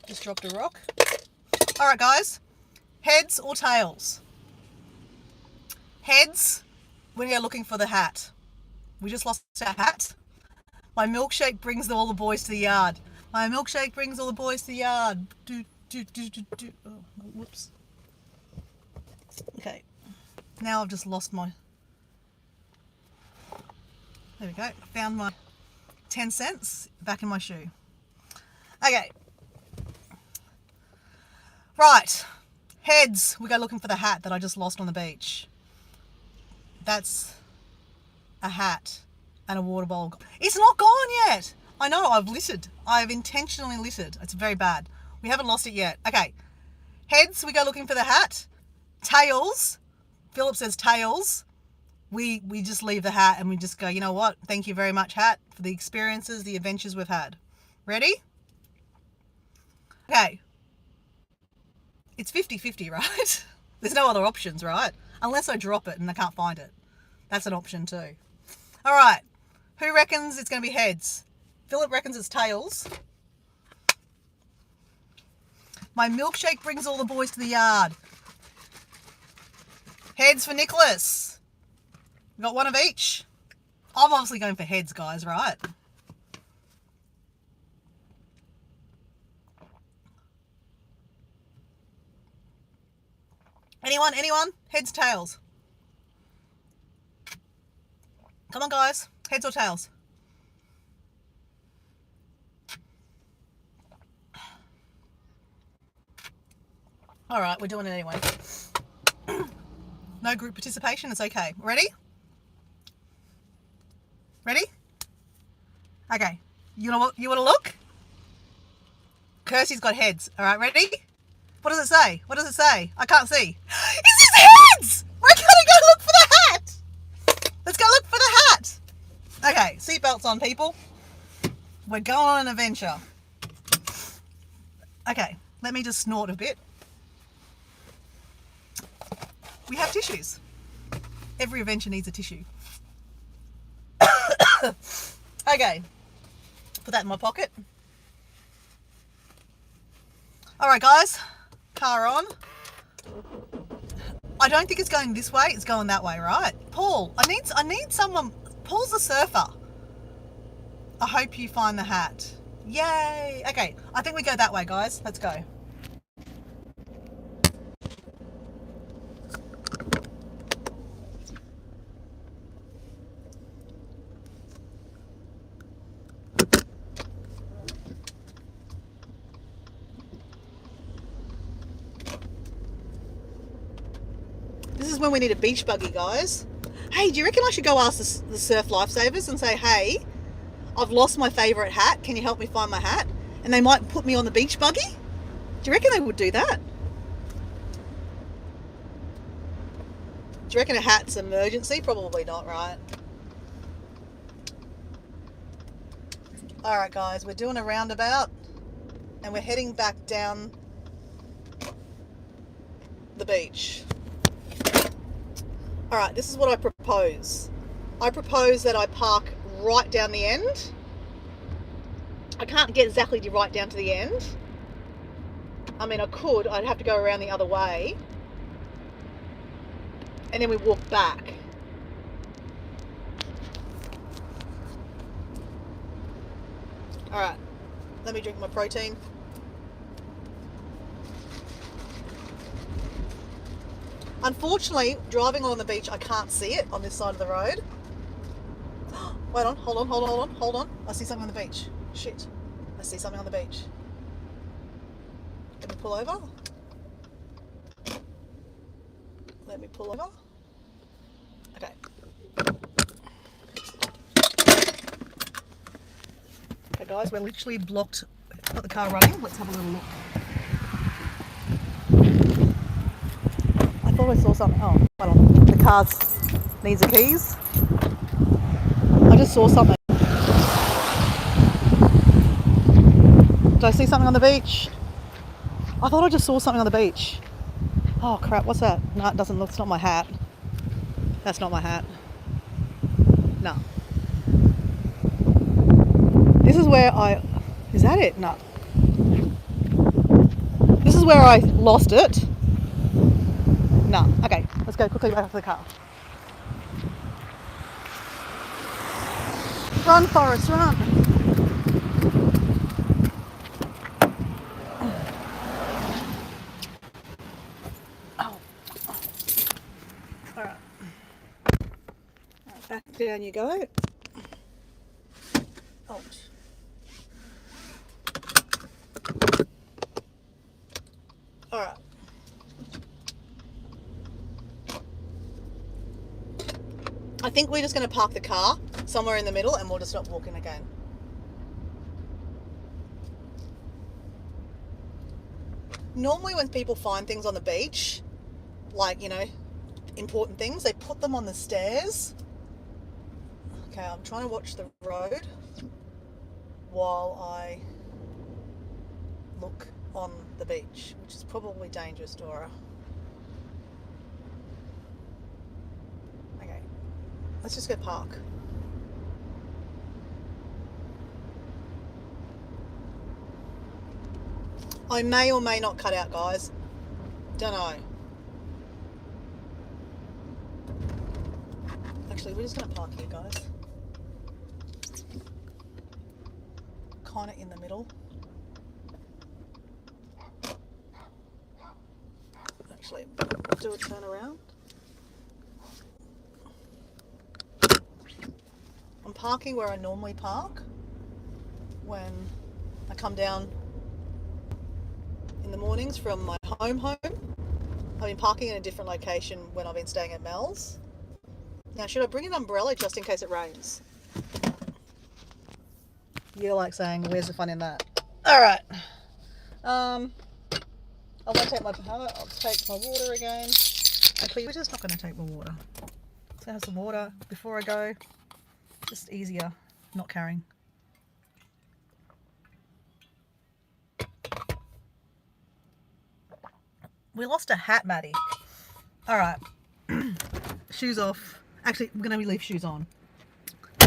Just dropped a rock. All right, guys. Heads or tails? Heads, when you're looking for the hat. We just lost our hat. My milkshake brings all the boys to the yard. My milkshake brings all the boys to the yard. Do, do, do, do, do. Oh, whoops. Okay. Now I've just lost my... There we go. I found my 10 cents back in my shoe. Okay. Right. Heads. We go looking for the hat that I just lost on the beach. That's a hat and a water bowl. It's not gone yet. I know, I've littered. I've intentionally littered. It's very bad. We haven't lost it yet. Okay. Heads, we go looking for the hat. Tails. Philip says tails. We just leave the hat and we just go, you know what? Thank you very much, hat, for the experiences, the adventures we've had. Ready? Okay. It's 50-50, right? There's no other options, right? Unless I drop it and I can't find it. That's an option too. All right. Who reckons it's going to be heads? Philip reckons it's tails. My milkshake brings all the boys to the yard. Heads for Nicholas. We've got one of each. I'm obviously going for heads, guys, right? Anyone? Heads, tails? Come on, guys. Heads or tails? All right, we're doing it anyway. No group participation. It's okay. Ready? Ready? Okay. You want to look? Kirsty's got heads. All right, ready? What does it say? What does it say? I can't see. It says heads! We're going to go look for the hat. Let's go look for the hat. Okay, seatbelts on, people. We're going on an adventure. Okay, let me just snort a bit. We have tissues. Every adventure needs a tissue. Okay, put that in my pocket. All right, guys, car on. I don't think it's going this way. It's going that way, right? Paul, I need someone. Paul's a surfer. I hope you find the hat. Yay. Okay, I think we go that way, guys. Let's go. This is when we need a beach buggy, guys. Hey, do you reckon I should go ask the surf lifesavers and say, hey, I've lost my favourite hat. Can you help me find my hat? And they might put me on the beach buggy? Do you reckon they would do that? Do you reckon a hat's an emergency? Probably not, right? Alright guys, we're doing a roundabout and we're heading back down the beach. Alright, this is what I propose. I propose that I park right down the end. I can't get exactly right down to the end. I mean, I could. I'd have to go around the other way. And then we walk back. Alright, let me drink my protein. Unfortunately, driving along the beach, I can't see it on this side of the road. Wait on, hold on. I see something on the beach. Shit, I see something on the beach. Let me pull over. Okay. Okay guys, we're literally blocked. Got the car running. Let's have a little look. I thought I saw something. Oh, hold on. The car needs the keys. I just saw something. Did I see something on the beach? I thought I just saw something on the beach. Oh crap, what's that? No, it doesn't look, it's not my hat. That's not my hat. No. This is where is that it? No. This is where I lost it. No. Okay, let's go quickly back to the car. Run, Forrest, run. Oh. Alright. Back down you go. Ouch. Alright. I think we're just going to park the car somewhere in the middle and we'll just stop walking again. Normally when people find things on the beach, like, you know, important things, they put them on the stairs. Okay, I'm trying to watch the road while I look on the beach, which is probably dangerous, Dora. Okay, let's just go park. I may or may not cut out, guys. Don't know. Actually, we're just going to park here, guys. Kind of in the middle. Actually, do a turn around. I'm parking where I normally park when I come down in the mornings from my home. I've been parking in a different location when I've been staying at Mel's. Now, should I bring an umbrella just in case it rains? You're like saying, where's the fun in that? All right. I won't take my pallet. I'll take my water again. Actually, we're just not going to take my water. So I have some water before I go. Just easier not carrying. We lost a hat, Maddie. All right. Shoes off. Actually, we're going to leave shoes on.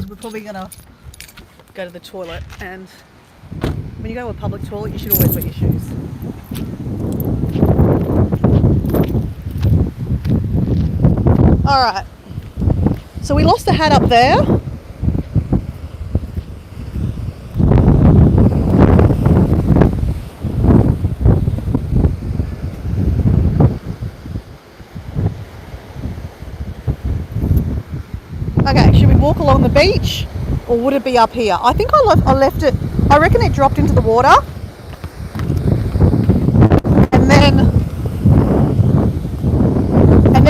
We're probably going to go to the toilet. And when you go to a public toilet, you should always wear your shoes. Alright. So we lost the hat up there. Okay, should we walk along the beach or would it be up here? I think I left it, I reckon it dropped into the water and then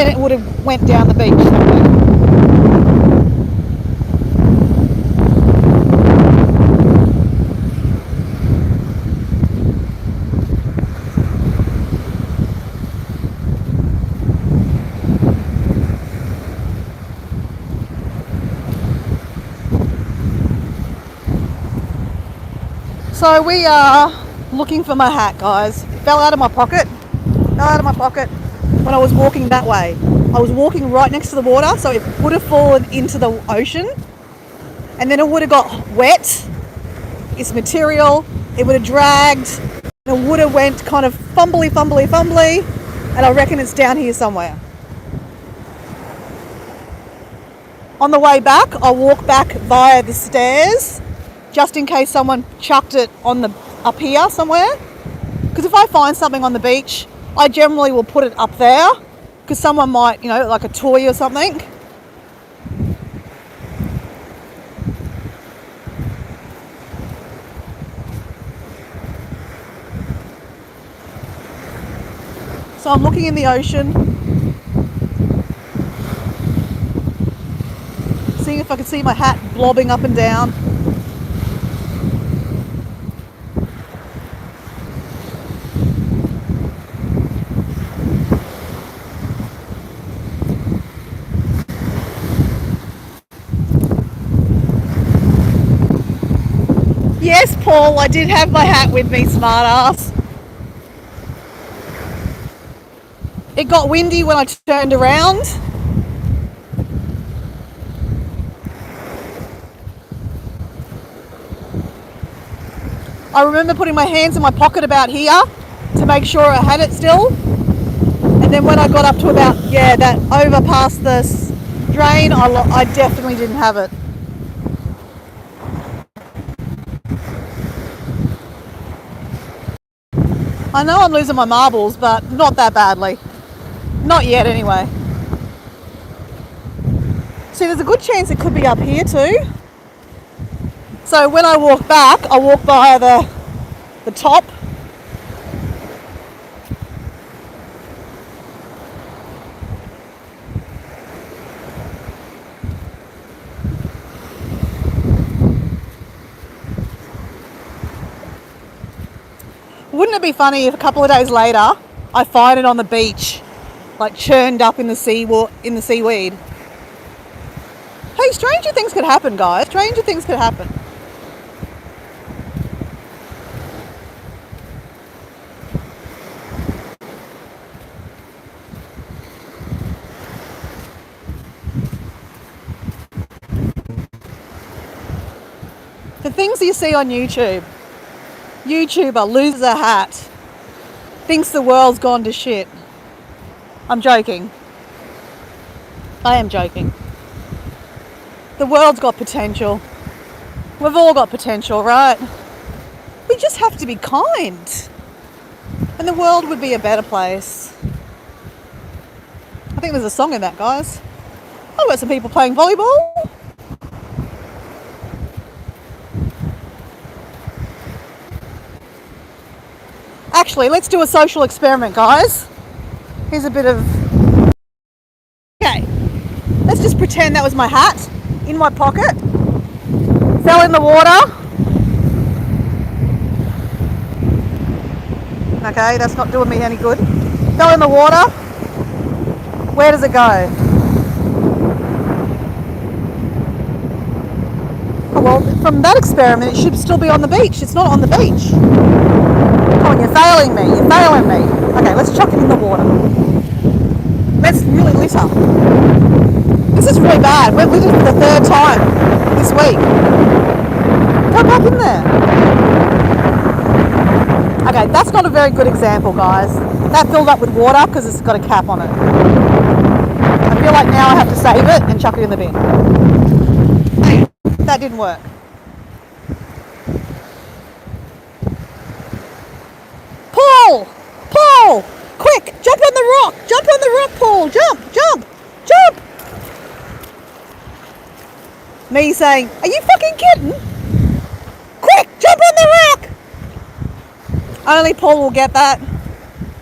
it would have went down the beach somewhere. So we are looking for my hat, guys. It fell out of my pocket. When I was walking that way. I was walking right next to the water, so it would have fallen into the ocean and then it would have got wet. It's material, it would have dragged, and it would have went kind of fumbly, and I reckon it's down here somewhere. On the way back, I'll walk back via the stairs just in case someone chucked it up here somewhere. Because if I find something on the beach, I generally will put it up there because someone might, like a toy or something. So I'm looking in the ocean, seeing if I can see my hat blobbing up and down. Yes, Paul, I did have my hat with me, smartass. It got windy when I turned around. I remember putting my hands in my pocket about here to make sure I had it still. And then when I got up to about, that over past the drain, I definitely didn't have it. I know I'm losing my marbles, but not that badly. Not yet, anyway. See, there's a good chance it could be up here too. So when I walk back, I walk by the top. Wouldn't it be funny if a couple of days later I find it on the beach, like churned up in the seaweed? Hey, stranger things could happen, guys. Stranger things could happen. The things you see on YouTube. YouTuber loses a hat, thinks the world's gone to shit. I'm joking. I am joking. The world's got potential. We've all got potential, right? We just have to be kind. And the world would be a better place. I think there's a song in that, guys. I've got some people playing volleyball. Actually, let's do a social experiment, guys. Here's a bit of... Okay, let's just pretend that was my hat in my pocket. Fell in the water. Okay, that's not doing me any good. Fell in the water. Where does it go? Oh, well, from that experiment, it should still be on the beach. It's not on the beach. Come on, you're failing me. You're failing me. Okay, let's chuck it in the water. Let's really litter. This is really bad. We're littered for the third time this week. Go back in there. Okay, that's not a very good example, guys. That filled up with water because it's got a cap on it. I feel like now I have to save it and chuck it in the bin. Hey, that didn't work. Paul! Paul! Quick! Jump on the rock! Jump on the rock, Paul! Jump! Jump! Jump! Me saying, are you fucking kidding? Quick! Jump on the rock! Only Paul will get that.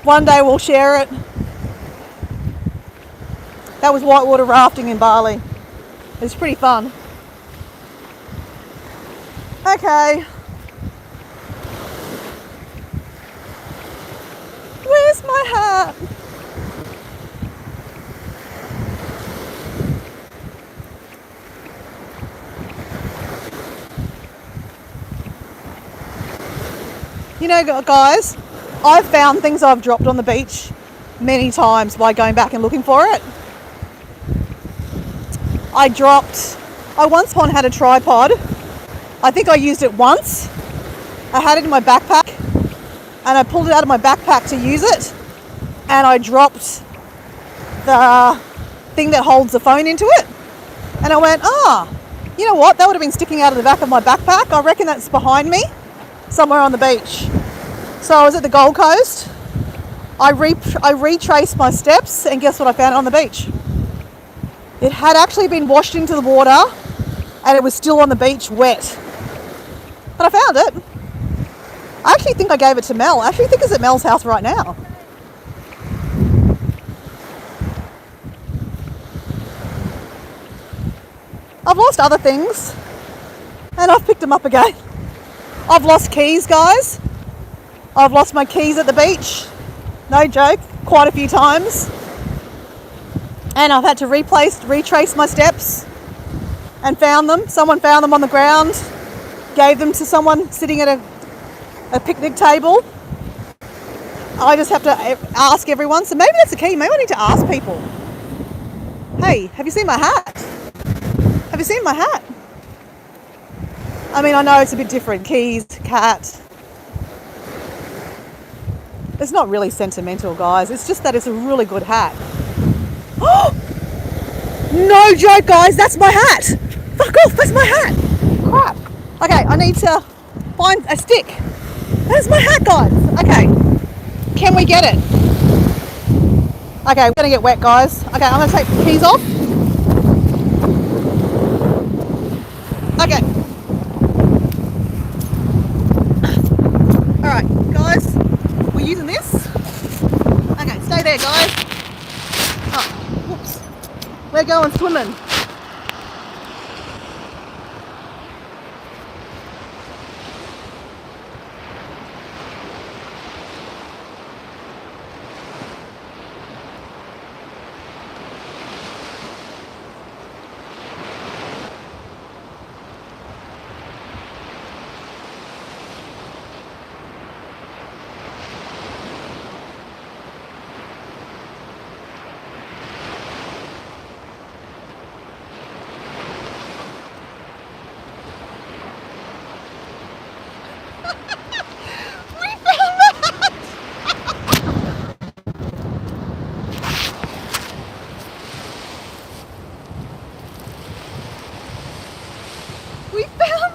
One day we'll share it. That was whitewater rafting in Bali. It was pretty fun. Okay. Where's my hat? You know, guys, I've found things I've dropped on the beach many times by going back and looking for it. I once had a tripod. I think I used it once. I had it in my backpack and I pulled it out of my backpack to use it, and I dropped the thing that holds the phone into it, and I went, you know what, that would have been sticking out of the back of my backpack. I reckon that's behind me somewhere on the beach. So I was at the Gold Coast. I retraced my steps, and guess what, I found it on the beach. It had actually been washed into the water and it was still on the beach wet. But I found it. I actually think I gave it to Mel. I actually think it's at Mel's house right now. I've lost other things and I've picked them up again. I've lost keys, guys. I've lost my keys at the beach. No joke, quite a few times. And I've had to retrace my steps and found them. Someone found them on the ground, gave them to someone sitting at a picnic table. I just have to ask everyone. So maybe that's the key. Maybe I need to ask people. Hey, have you seen my hat? Have you seen my hat? I mean, I know it's a bit different. Keys, cat. It's not really sentimental, guys. It's just that it's a really good hat. Oh! No joke, guys. That's my hat. Fuck off. That's my hat. Crap. Okay, I need to find a stick. That's my hat, guys. Okay. Can we get it? Okay, we're going to get wet, guys. Okay, I'm going to take the keys off. Okay. Alright, guys. We're using this. Okay, stay there, guys. Oh, whoops. We're going swimming. We found